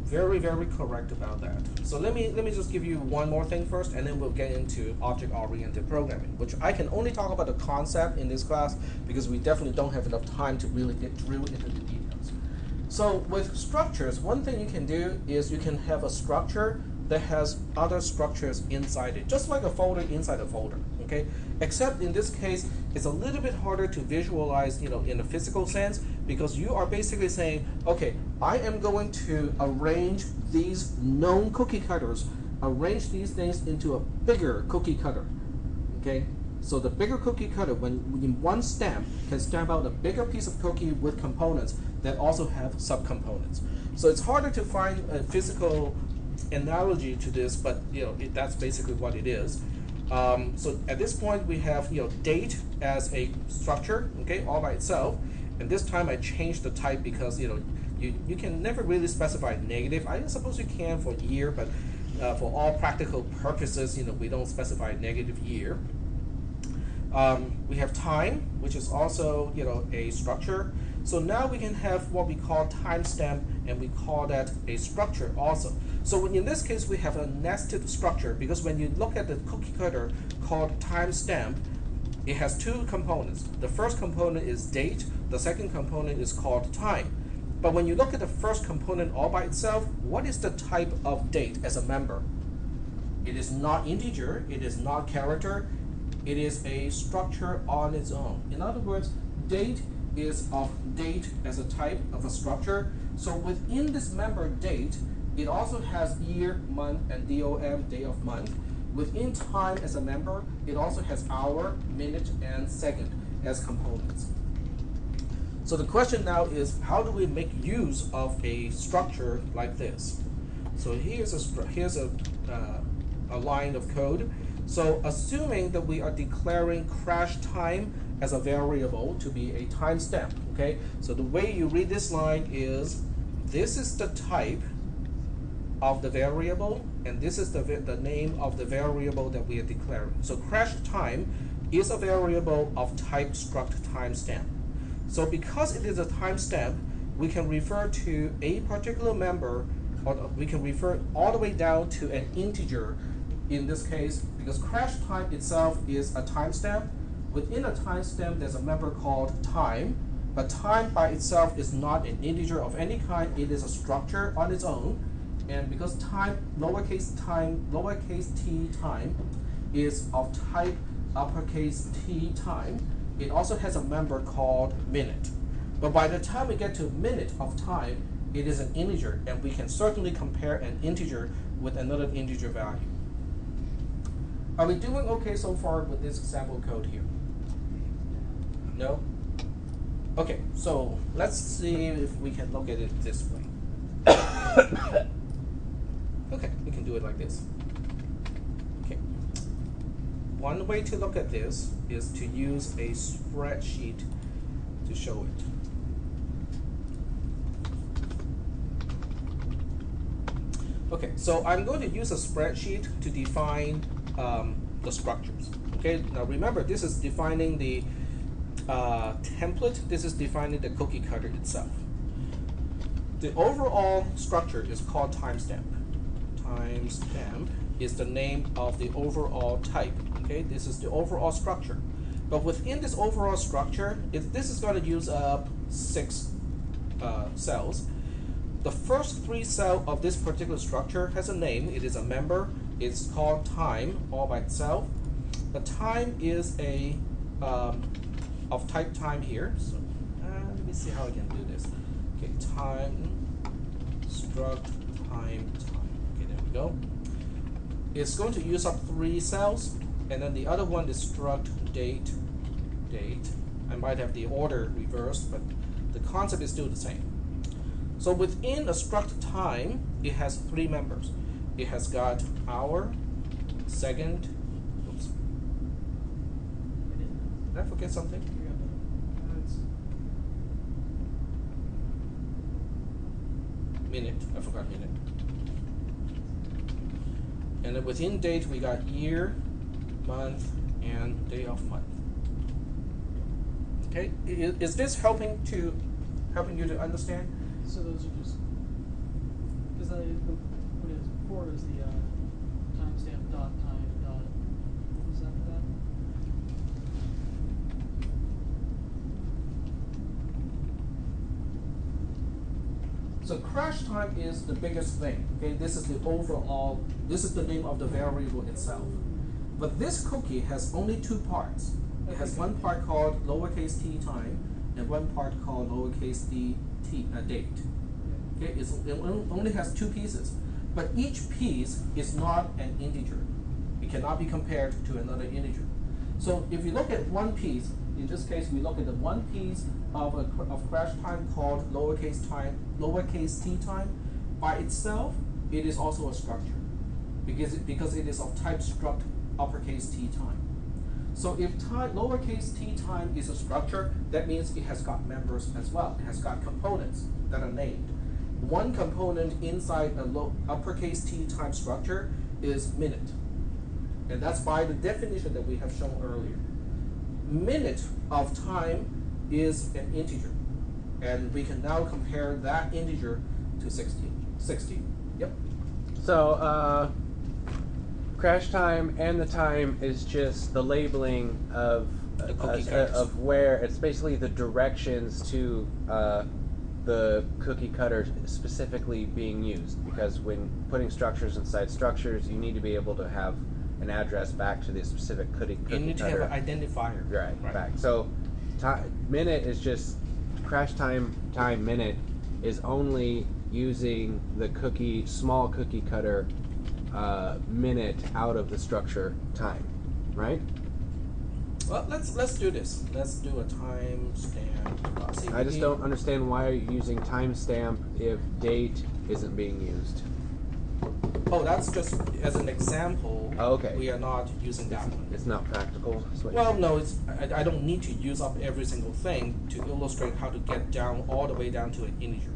very, very correct about that. So let me just give you one more thing first, and then we'll get into object-oriented programming, which I can only talk about the concept in this class, because we definitely don't have enough time to really drill into the details. So with structures, one thing you can do is you can have a structure that has other structures inside it, just like a folder inside a folder. Okay, except in this case, it's a little bit harder to visualize, in a physical sense, because you are basically saying, okay, I am going to arrange these known cookie cutters, arrange these things into a bigger cookie cutter. Okay, so the bigger cookie cutter, when in one stamp, can stamp out a bigger piece of cookie with components that also have subcomponents. So it's harder to find a physical analogy to this, but that's basically what it is. So at this point, we have date as a structure, okay, all by itself. And this time I changed the type because you can never really specify negative. I suppose you can for year, but for all practical purposes, we don't specify negative year. We have time, which is also a structure. So now we can have what we call timestamp, and we call that a structure also. So in this case, we have a nested structure, because when you look at the cookie cutter called timestamp, it has two components. The first component is date, the second component is called time. But when you look at the first component all by itself, what is the type of date as a member? It is not integer, it is not character, it is a structure on its own. In other words, date is of date as a type of a structure. So within this member date, it also has year, month, and DOM, day of month. Within time as a member, it also has hour, minute, and second as components. So the question now is, how do we make use of a structure like this? So here's a line of code. So assuming that we are declaring crash time as a variable to be a timestamp, okay? So the way you read this line is, this is the type of the variable, and this is the name of the variable that we are declaring. So crash time is a variable of type struct timestamp. So because it is a timestamp, we can refer to a particular member, or we can refer all the way down to an integer in this case, because crash time itself is a timestamp. Within a timestamp, there's a member called time, But time by itself is not an integer of any kind. It is a structure on its own. And because time, lowercase t time, is of type uppercase T time, it also has a member called minute. But by the time we get to minute of time, it is an integer, and we can certainly compare an integer with another integer value. Are we doing okay so far with this example code here? No? Okay, so let's see if we can look at it this way. Okay, we can do it like this. Okay. One way to look at this is to use a spreadsheet to show it. Okay, so I'm going to use a spreadsheet to define the structures. Okay, now remember, this is defining the template. This is defining the cookie cutter itself. The overall structure is called timestamp. Timestamp is the name of the overall type. Okay, this is the overall structure. But within this overall structure, this is going to use up 6 cells. The first 3 cells of this particular structure has a name. It is a member. It's called time all by itself. The time is a of type time here. So let me see how I can do this. Okay, time struct time. Okay, there we go. It's going to use up 3 cells, and then the other one is struct date. I might have the order reversed, but the concept is still the same. So within a struct time, it has 3 members. It has got hour, second, oops. Did I forget something? Minute, I forgot minute. And then within date, we got year, month, and day of month. Okay, is this helping you to understand? So those are just, because what is before is the timestamp dot time dot, what was after that? So crash time is the biggest thing. Okay, this is the overall, this is the name of the variable itself. But this cookie has only 2 parts. It has one part called lowercase t time and one part called lowercase d date. Okay, it only has 2 pieces, but each piece is not an integer. It cannot be compared to another integer. So if you look at one piece, in this case we look at the one piece of crash time called lowercase t time. By itself, it is also a structure because it is of type struct uppercase t time. So if lowercase t time is a structure, that means it has got members as well. It has got components that are named. One component inside a uppercase t time structure is minute. And that's by the definition that we have shown earlier. Minute of time is an integer. And we can now compare that integer to 60. Yep. So, crash time and the time is just the labeling of The cookie cutters. of where it's basically the directions to the cookie cutter specifically being used, because when putting structures inside structures, you need to be able to have an address back to the specific cookie You need to have cutter. an identifier. Right, back. So minute is just crash time minute is only using the small cookie cutter minute out of the structure time, right? Well, let's do this. Let's do a timestamp. I just don't understand why you're using timestamp if date isn't being used. Oh, that's just as an example. Oh, okay. We are not using that one. It's not practical. is what Well, you're no, I don't need to use up every single thing to illustrate how to get down all the way down to an integer.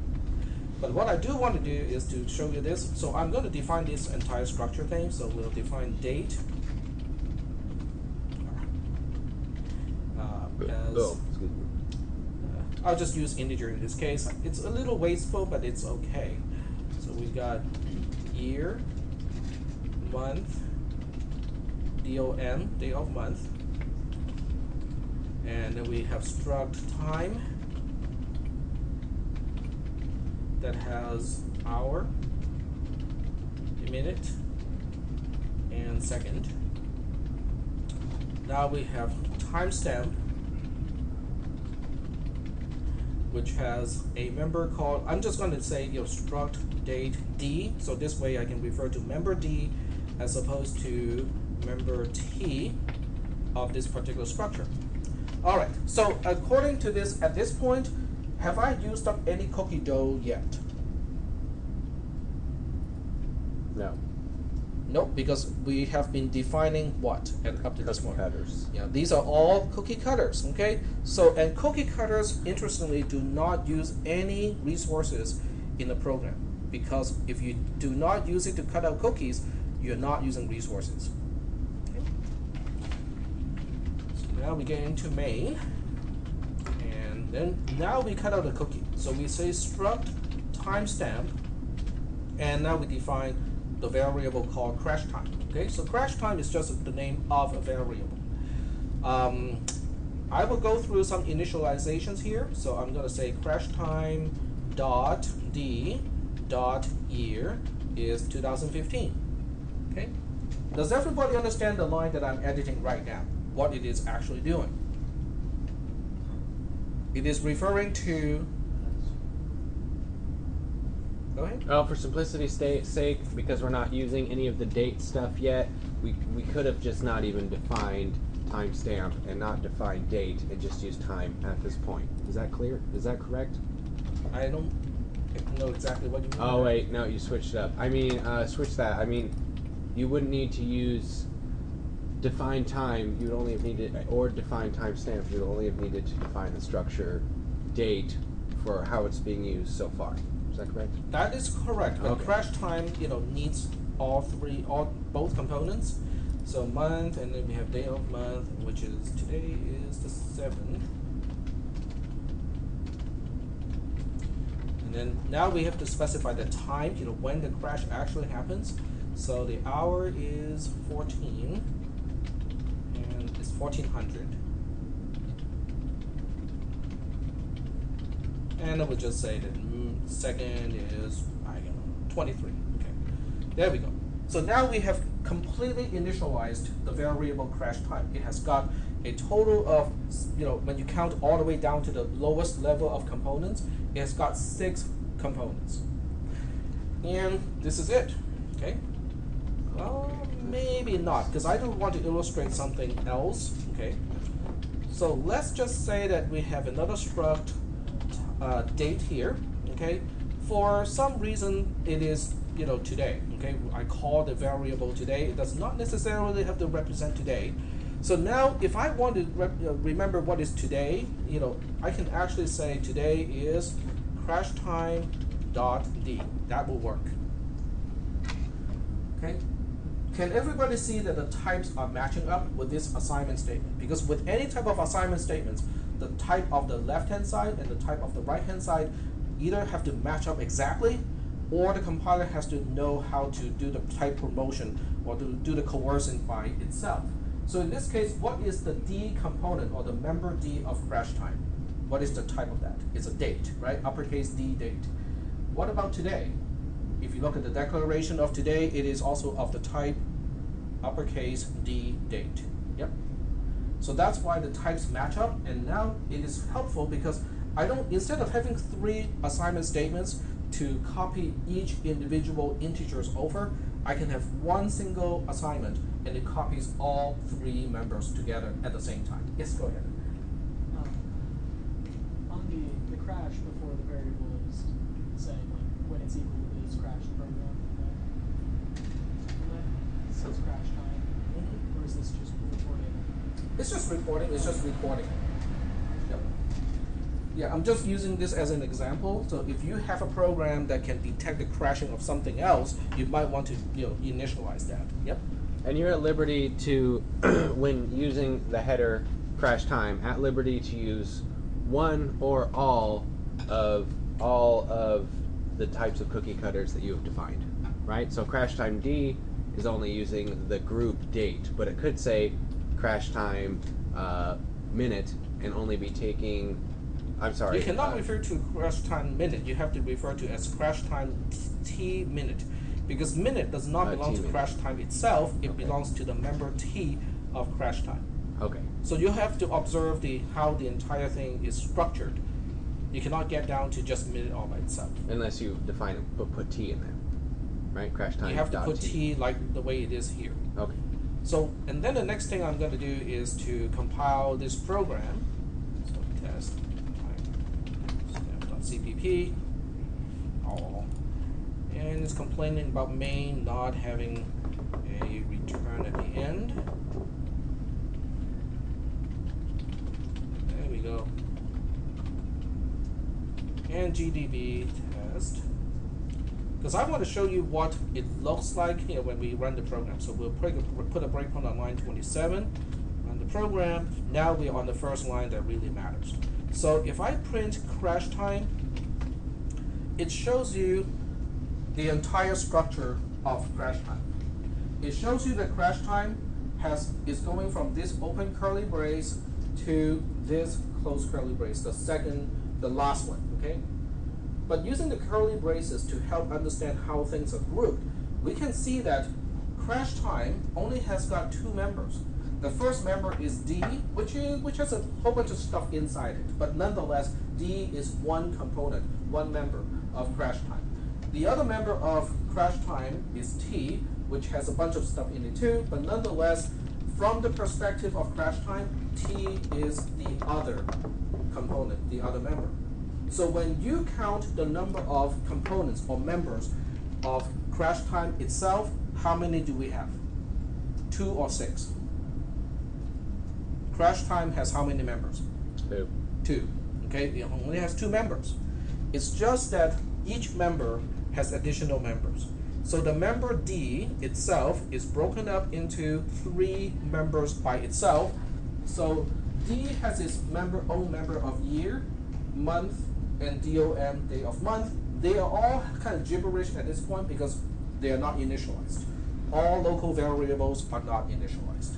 But what I do want to do is to show you this. So I'm going to define this entire structure thing. So we'll define date as, excuse me. I'll just use integer in this case. It's a little wasteful, but it's okay. So we've got year, month, DOM, day of month, and then we have struct time, that has hour, a minute, and second. Now we have timestamp, which has a member called, I'm just going to say struct date D, so this way I can refer to member D as opposed to member T of this particular structure. All right, so according to this, at this point, have I used up any cookie dough yet? No. Nope, because we have been defining what up to this Cookie point? cutters. Yeah, these are all cookie cutters, okay? So, and cookie cutters, interestingly, do not use any resources in the program, because if you do not use it to cut out cookies, you're not using resources. Okay. So now we get into main, and then now we cut out a cookie. So we say struct timestamp, and now we define the variable called crash time. Okay, so crash time is just the name of a variable. I will go through some initializations here. So I'm going to say crash time dot d dot year is 2015. Okay, does everybody understand the line that I'm editing right now? What it is actually doing? It is referring to. Go ahead. Oh, for simplicity's sake, because we're not using any of the date stuff yet, we could have just not even defined timestamp and not defined date and just use time at this point. Is that clear? Is that correct? I don't know exactly what you mean. Oh wait, no, you switched it up. I mean, switch that. I mean, you wouldn't need to use define time. You would only have needed, or define timestamp. You would only have needed to define the structure date for how it's being used so far. Is that correct? That is correct. But Okay. crash time, needs both components. So month, and then we have day of month, which is today is the 7th. And then now we have to specify the time, when the crash actually happens. So the hour is 14, and it's 1400. And I would just say that second is, 23. Okay, there we go. So now we have completely initialized the variable crash time. It has got a total of, when you count all the way down to the lowest level of components, it has got 6 components. And this is it, okay? Well, maybe not, because I don't want to illustrate something else, okay? So let's just say that we have another struct date here, okay? For some reason, it is, today, okay? I call the variable today. It does not necessarily have to represent today. So now, if I want to remember what is today, I can actually say today is crash time dot d. That will work. Okay? Can everybody see that the types are matching up with this assignment statement? Because with any type of assignment statements, the type of the left-hand side and the type of the right-hand side either have to match up exactly, or the compiler has to know how to do the type promotion or to do the coercing by itself. So in this case, what is the D component or the member D of crash time? What is the type of that? It's a date, right? Uppercase D date. What about today? If you look at the declaration of today, it is also of the type uppercase D date. Yep. So that's why the types match up, and now it is helpful because I don't, instead of having 3 assignment statements to copy each individual integers over, I can have one single assignment and it copies all 3 members together at the same time. Yes, go ahead. On the crash before the variable is saying when it's equal to this crash program, it says crash time, or is this just reporting? It's just reporting, it's just recording. Yep. Yeah, I'm just using this as an example. So if you have a program that can detect the crashing of something else, you might want to initialize that. Yep. And you're at liberty to, when using the header crash time, at liberty to use one or all of the types of cookie cutters that you have defined, right? So crash time D is only using the group date, but it could say crash time minute and only be taking I'm sorry. You cannot refer to crash time minute. You have to refer to as crash time t minute, because minute does not belong T to minute. crash time itself. It Okay. belongs to the member t of crash time. Okay. So you have to observe how the entire thing is structured. You cannot get down to just minute all by itself. Unless you define it, put T in there, right? Crash time. You have to dot put t like the way it is here. Okay. So, and then the next thing I'm going to do is to compile this program. So test cpp. Oh, and it's complaining about main not having a return at the end. There we go. And GDB test. Because I want to show you what it looks like here when we run the program. So we'll put a breakpoint on line 27, run the program. Now we're on the first line that really matters. So if I print crash time, it shows you the entire structure of crash time. It shows you that crash time is going from this open curly brace to this closed curly brace, the last one, okay? But using the curly braces to help understand how things are grouped, we can see that crash time only has got two members. The first member is D, which has a whole bunch of stuff inside it, but nonetheless, D is one component, one member of crash time. The other member of crash time is T, which has a bunch of stuff in it too, but nonetheless, from the perspective of crash time, T is the other component, the other member. So when you count the number of components or members of crash time itself, how many do we have? 2 or 6? Crash time has how many members? 2. 2. Okay, it only has 2 members. It's just that each member has additional members. So the member D itself is broken up into 3 members by itself. So D has its own member of year, month, and DOM, day of month. They are all kind of gibberish at this point because they are not initialized. All local variables are not initialized.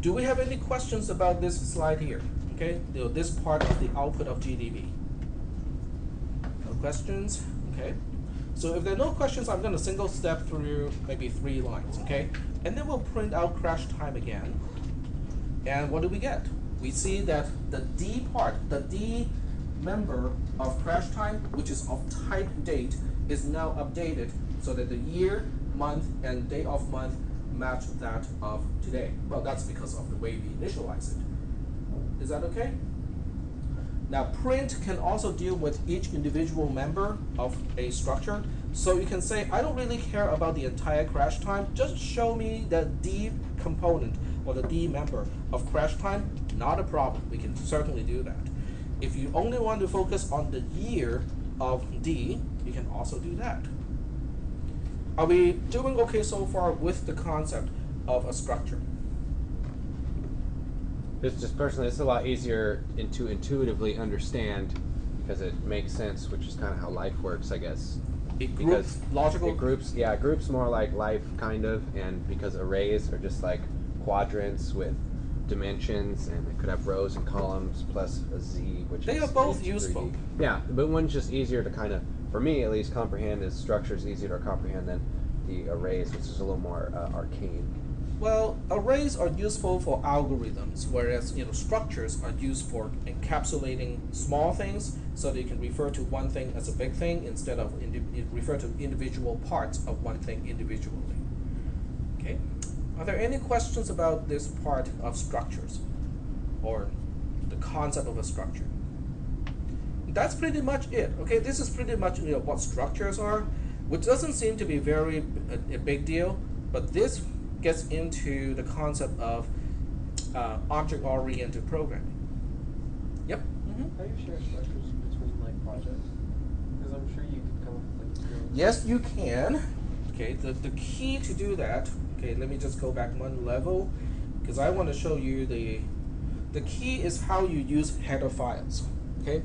Do we have any questions about this slide here? Okay, this part of the output of GDB. No questions? Okay. So if there are no questions, I'm going to single step through maybe 3 lines, okay? And then we'll print out crash time again. And what do we get? We see that the D part, the D member of crash time, which is of type date, is now updated so that the year, month, and day of month match that of today. Well, that's because of the way we initialize it. Is that okay? Now, print can also deal with each individual member of a structure. So you can say, I don't really care about the entire crash time. Just show me the D component or the D member of crash time. Not a problem. We can certainly do that. If you only want to focus on the year of D, you can also do that. Are we doing okay so far with the concept of a structure? It's just personally, it's a lot easier to intuitively understand because it makes sense, which is kind of how life works, I guess. It groups logical. It groups more like life, kind of, and because arrays are just like quadrants with dimensions, and it could have rows and columns plus a Z, which They is are both 3D. useful. Yeah, but one's just easier to kind of, for me at least, comprehend. As structure is easier to comprehend than the arrays, which is a little more arcane. Well, arrays are useful for algorithms, whereas structures are used for encapsulating small things, so that you can refer to one thing as a big thing instead of refer to individual parts of one thing individually. Okay. Are there any questions about this part of structures, or the concept of a structure? That's pretty much it. Okay, this is pretty much what structures are, which doesn't seem to be a big deal, but this gets into the concept of object-oriented programming. Yep. How do you share structures between like projects? Because I'm sure you could come up with like Yes, you can. Okay, the key to do that, okay, let me just go back one level, because I want to show you the key is how you use header files. Okay,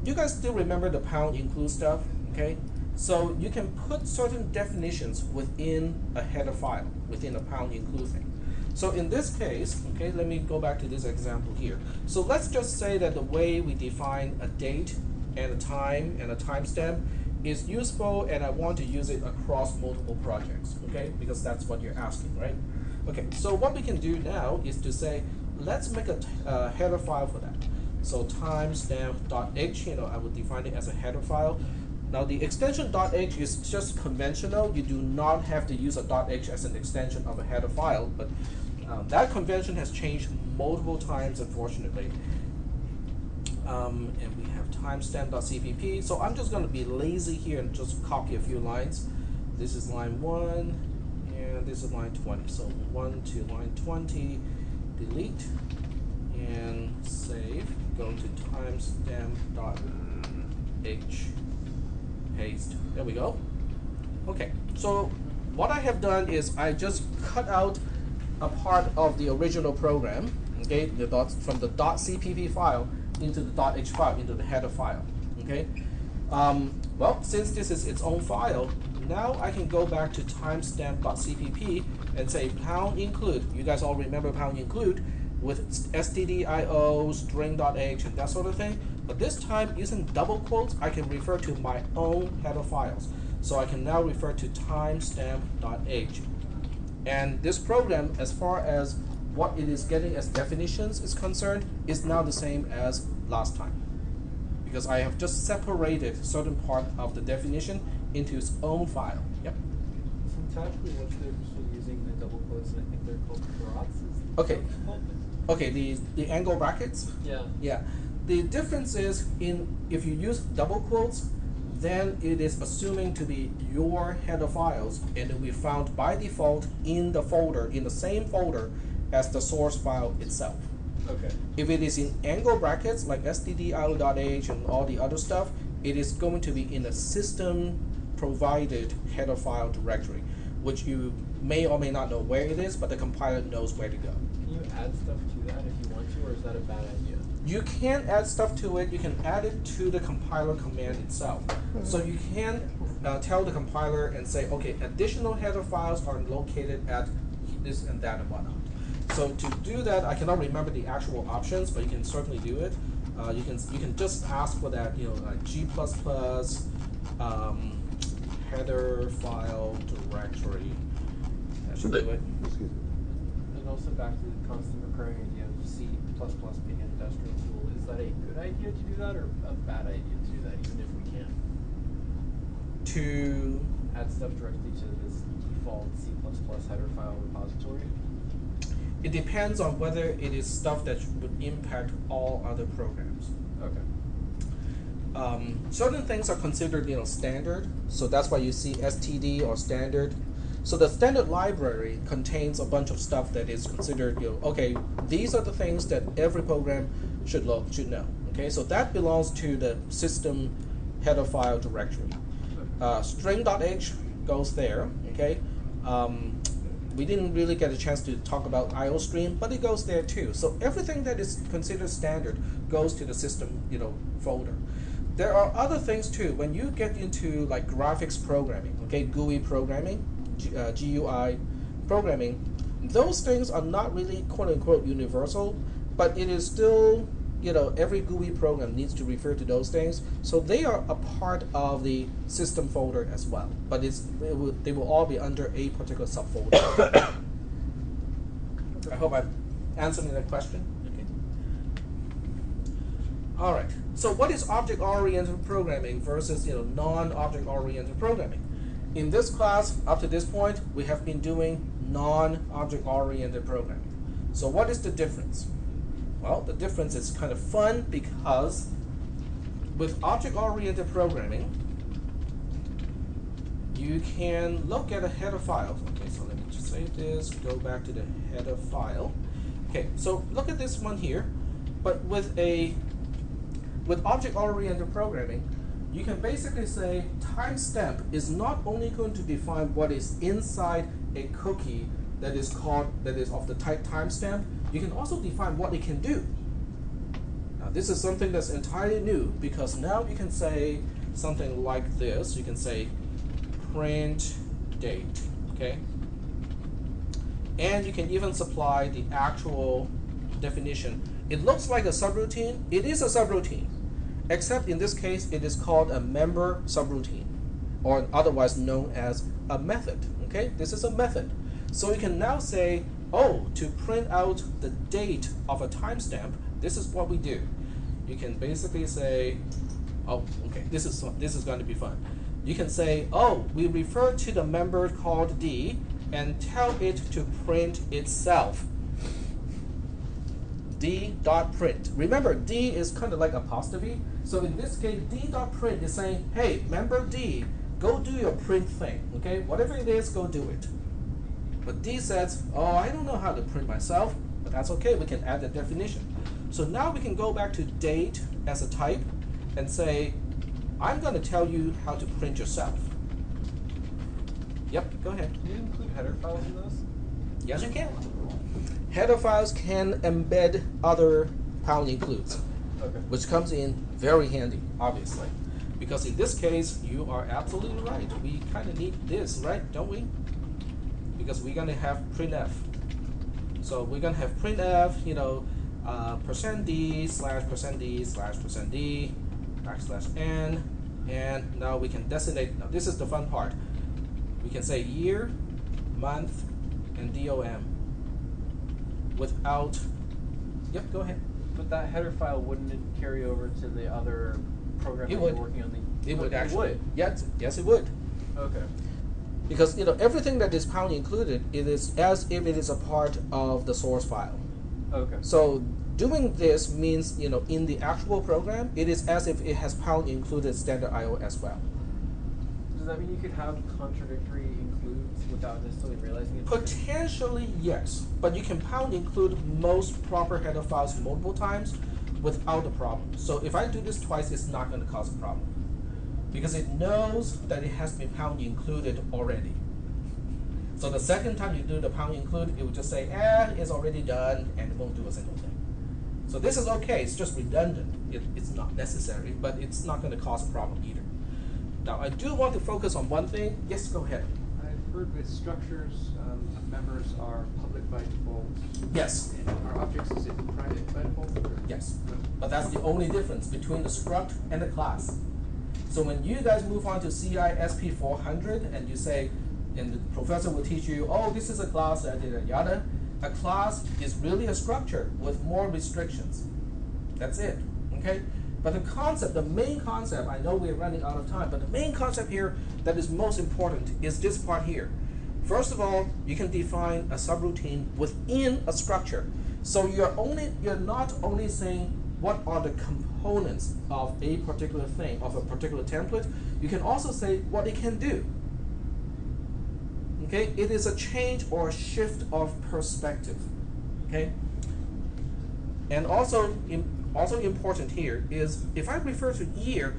you guys still remember the pound include stuff? Okay, so you can put certain definitions within a header file, within a pound include thing. So in this case, okay, let me go back to this example here. So let's just say that the way we define a date and a time and a timestamp is useful, and I want to use it across multiple projects, okay? Because that's what you're asking, right? Okay, so what we can do now is to say, let's make a header file for that. So timestamp.h, I would define it as a header file. Now the extension .h is just conventional. You do not have to use a .h as an extension of a header file, but that convention has changed multiple times, unfortunately. And we have timestamp.cpp. So I'm just going to be lazy here and just copy a few lines. This is line 1, and this is line 20. So 1 to line 20, delete, and save. Go to timestamp.h. Paste. There we go. Okay, so what I have done is I just cut out a part of the original program, okay, from the .cpp file into the .h file, into the header file, okay. Well, since this is its own file, now I can go back to timestamp.cpp and say #include. You guys all remember #include with stdio, string.h, and that sort of thing. But this time, using double quotes, I can refer to my own header files. So I can now refer to timestamp.h. And this program, as far as what it is getting as definitions is concerned, is now the same as last time. Because I have just separated certain part of the definition into its own file. Yep. Syntactically, what's the difference between using the double quotes, and I think they're called brats? Okay. Okay, the angle brackets? Yeah. Yeah. The difference is if you use double quotes, then it is assuming to be your header files, and it will be found by default in the folder, in the same folder as the source file itself. Okay. If it is in angle brackets like stdio.h and all the other stuff, it is going to be in a system provided header file directory, which you may or may not know where it is, but the compiler knows where to go. Can you add stuff to that if you want to, or is that a bad idea? You can add stuff to it. You can add it to the compiler command itself. So you can tell the compiler and say, okay, additional header files are located at this and that and whatnot. So to do that, I cannot remember the actual options, but you can certainly do it. You can just ask for that, like G++ header file directory. That should do it. Excuse me. And also back to the constant recurring idea of C++ being an industrial tool. Is that a good idea to do that, or a bad idea to do that, even if we can? To Add stuff directly to this default C++ header file repository? it depends on whether it is stuff that would impact all other programs. Okay. Certain things are considered, standard, so that's why you see STD or standard. So the standard library contains a bunch of stuff that is considered, okay, these are the things that every program should know. Okay, so that belongs to the system header file directory. String.h goes there. Okay. We didn't really get a chance to talk about IOStream, but it goes there too. So everything that is considered standard goes to the system, folder. There are other things too. When you get into like graphics programming, okay, GUI programming, GUI programming, those things are not really quote unquote universal, but it is still, every GUI program needs to refer to those things. So they are a part of the system folder as well, but they will all be under a particular subfolder. I hope I'm answering that question. Okay. All right. So what is object-oriented programming versus non-object-oriented programming? In this class, up to this point, we have been doing non-object-oriented programming. So what is the difference? Well, the difference is kind of fun because with object-oriented programming, you can look at a header file. Okay, so let me just save this, go back to the header file. Okay, so look at this one here, but with object-oriented programming, you can basically say timestamp is not only going to define what is inside a cookie that is of the type timestamp, you can also define what it can do. Now this is something that's entirely new because now you can say something like this. You can say print date, okay? and you can even supply the actual definition. It looks like a subroutine. It is a subroutine, except in this case it is called a member subroutine, or otherwise known as a method. Okay, this is a method. So you can now say, oh, to print out the date of a timestamp, this is what we do. You can basically say, oh, okay, this is going to be fun. You can say, oh, we refer to the member called D and tell it to print itself. D.print. Remember, D is kind of like apostrophe. So in this case, D.print is saying, hey, member D, go do your print thing. Okay, whatever it is, go do it. But D says, oh, I don't know how to print myself, but that's okay. We can add the definition. So now we can go back to date as a type and say, I'm going to tell you how to print yourself. Yep, go ahead. Can you include header files in those? Yes, you can. Header files can embed other pound includes, Okay. which comes in very handy, obviously. Because in this case, you are absolutely right. We kind of need this, right? Don't we? Because we're going to have printf. So we're going to have printf, you know, %d/%d/%d \n, and now we can designate. Now this is the fun part. We can say year, month, and DOM without. Yep, go ahead. But that header file wouldn't it carry over to the other program It that would. you're working on? It would actually. It would. Yes, it would. Okay. Because everything that is pound included, it is as if it is a part of the source file. Okay. So doing this means in the actual program, it is as if it has pound included standard I/O as well. Does that mean you could have contradictory includes without necessarily realizing it? Potentially yes, but you can pound include most proper header files multiple times without a problem. So if I do this twice, it's not going to cause a problem, because it knows that it has been pound included already. So the second time you do the pound include, it will just say, it's already done, and it won't do a single thing. So this is okay, it's just redundant. It's not necessary, but it's not going to cause a problem either. Now I do want to focus on one thing. Yes, go ahead. I've heard with structures, members are public by default. Yes. And our objects, is it private by default? Or? Yes, but that's the only difference between the struct and the class. So when you guys move on to cisp 400 and you say, and the professor will teach you, oh, this is a class, yada, yada. A class is really a structure with more restrictions. That's it, okay? But the concept, the main concept, I know we're running out of time, but the main concept here that is most important is this part here. First of all, you can define a subroutine within a structure. So you're not only saying what are the components of a particular thing, of a particular template, you can also say what it can do. Okay, it is a change or a shift of perspective. Okay, and also important here is if I refer to year,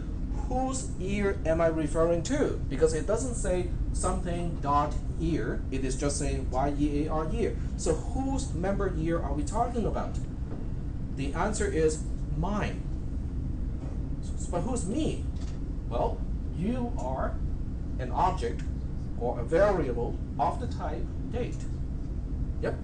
whose year am I referring to? Because it doesn't say something dot year, it is just saying YEAR year. So whose member year are we talking about? The answer is mine. But who's me? Well, you are an object or a variable of the type date. Yep.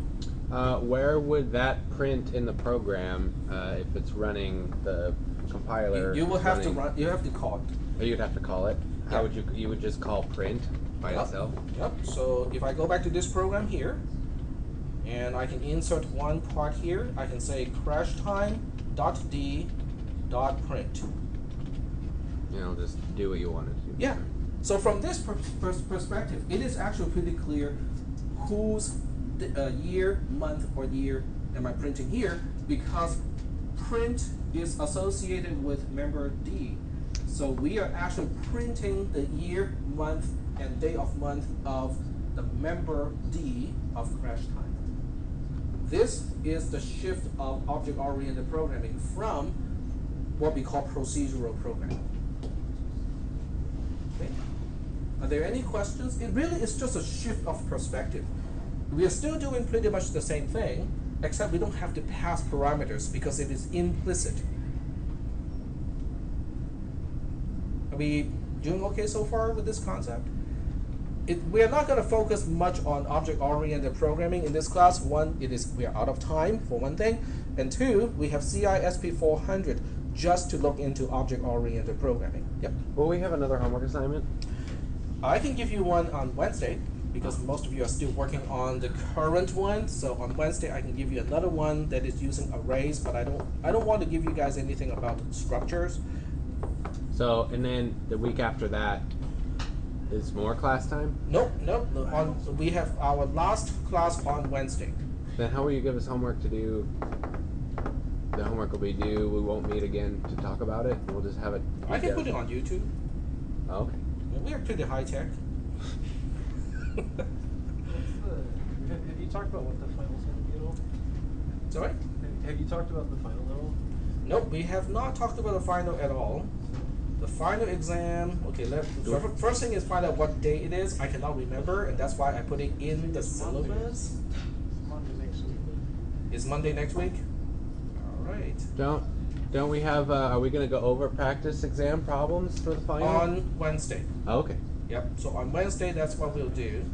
Where would that print in the program if it's running the compiler? You will have to run. You have to call it. Or you'd have to call it. How Yeah. would you would just call print by Yep. itself? Yep. So if I go back to this program here, and I can insert one part here, I can say crash time .d.print. Just do what you want to do. Yeah. So from this perspective, it is actually pretty clear whose year, month, or year am I printing here, because print is associated with member D. So we are actually printing the year, month, and day of month of the member D of crash time. This is the shift of object-oriented programming from what we call procedural programming. Okay. Are there any questions? It really is just a shift of perspective. We are still doing pretty much the same thing, except we don't have to pass parameters because it is implicit. Are we doing okay so far with this concept? we are not going to focus much on object-oriented programming in this class. One, we are out of time for one thing, and two, we have cisp360 just to look into object-oriented programming. Yep. Will we have another homework assignment? I can give you one on Wednesday because most of you are still working on the current one. So on Wednesday, I can give you another one that is using arrays, but I don't want to give you guys anything about structures. So, and then the week after that is more class time? Nope. We have our last class on Wednesday. Then how will you give us homework to do? The homework will be due. We won't meet again to talk about it. We'll just have it. I can put it on YouTube. Oh, okay. We are pretty high tech. Have you talked about what the final's going to be at all? Sorry? Have you talked about the final at all? Nope, we have not talked about the final at all. The final exam, okay, first thing is find out what day it is. I cannot remember, and that's why I put it in the syllabus. Monday next week. Is Monday next week? All right. Don't we have? Are we going to go over practice exam problems for the final? On Wednesday. Oh, okay. Yep. So on Wednesday, that's what we'll do.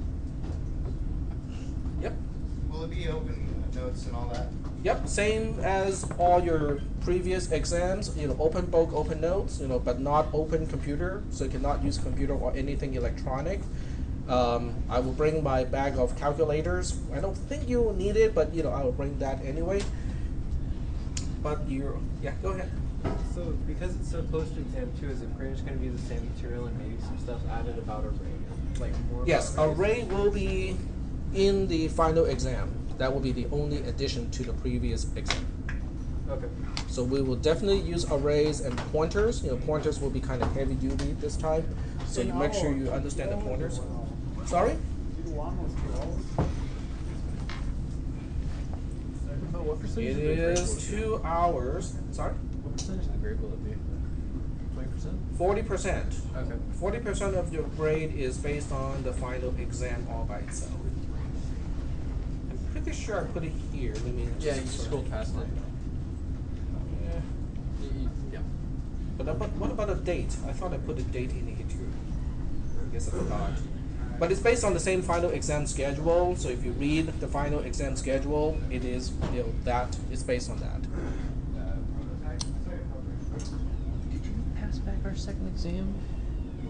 Yep. Will it be open notes and all that? Yep. Same as all your previous exams. Open book, open notes. But not open computer. So you cannot use computer or anything electronic. I will bring my bag of calculators. I don't think you will need it, but I will bring that anyway. But go ahead. So because it's so close to exam 2, is it pretty much going to be the same material and maybe some stuff added about array? Like more Yes, about array will be in the final exam. That will be the only addition to the previous exam. Okay. So we will definitely use arrays and pointers. Pointers will be kind of heavy duty this time. So you make sure you understand the pointers. Sorry? What percentage It of the grade will is it be? 2 hours. Sorry? What percentage of the grade will it be? 20%? 40%. Okay. 40% of your grade is based on the final exam all by itself. I'm pretty sure I put it here. Let me Yeah, you just scrolled past it. Yeah. Yeah. But what about a date? I thought I put a date in here too. I guess I forgot. But it's based on the same final exam schedule. So if you read the final exam schedule, it is that it's based on that. Did you pass back our second exam?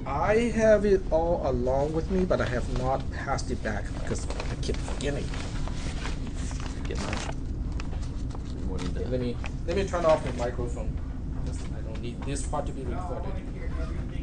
I have it all along with me, but I have not passed it back because I keep forgetting. Let me turn off the microphone. I don't need this part to be recorded.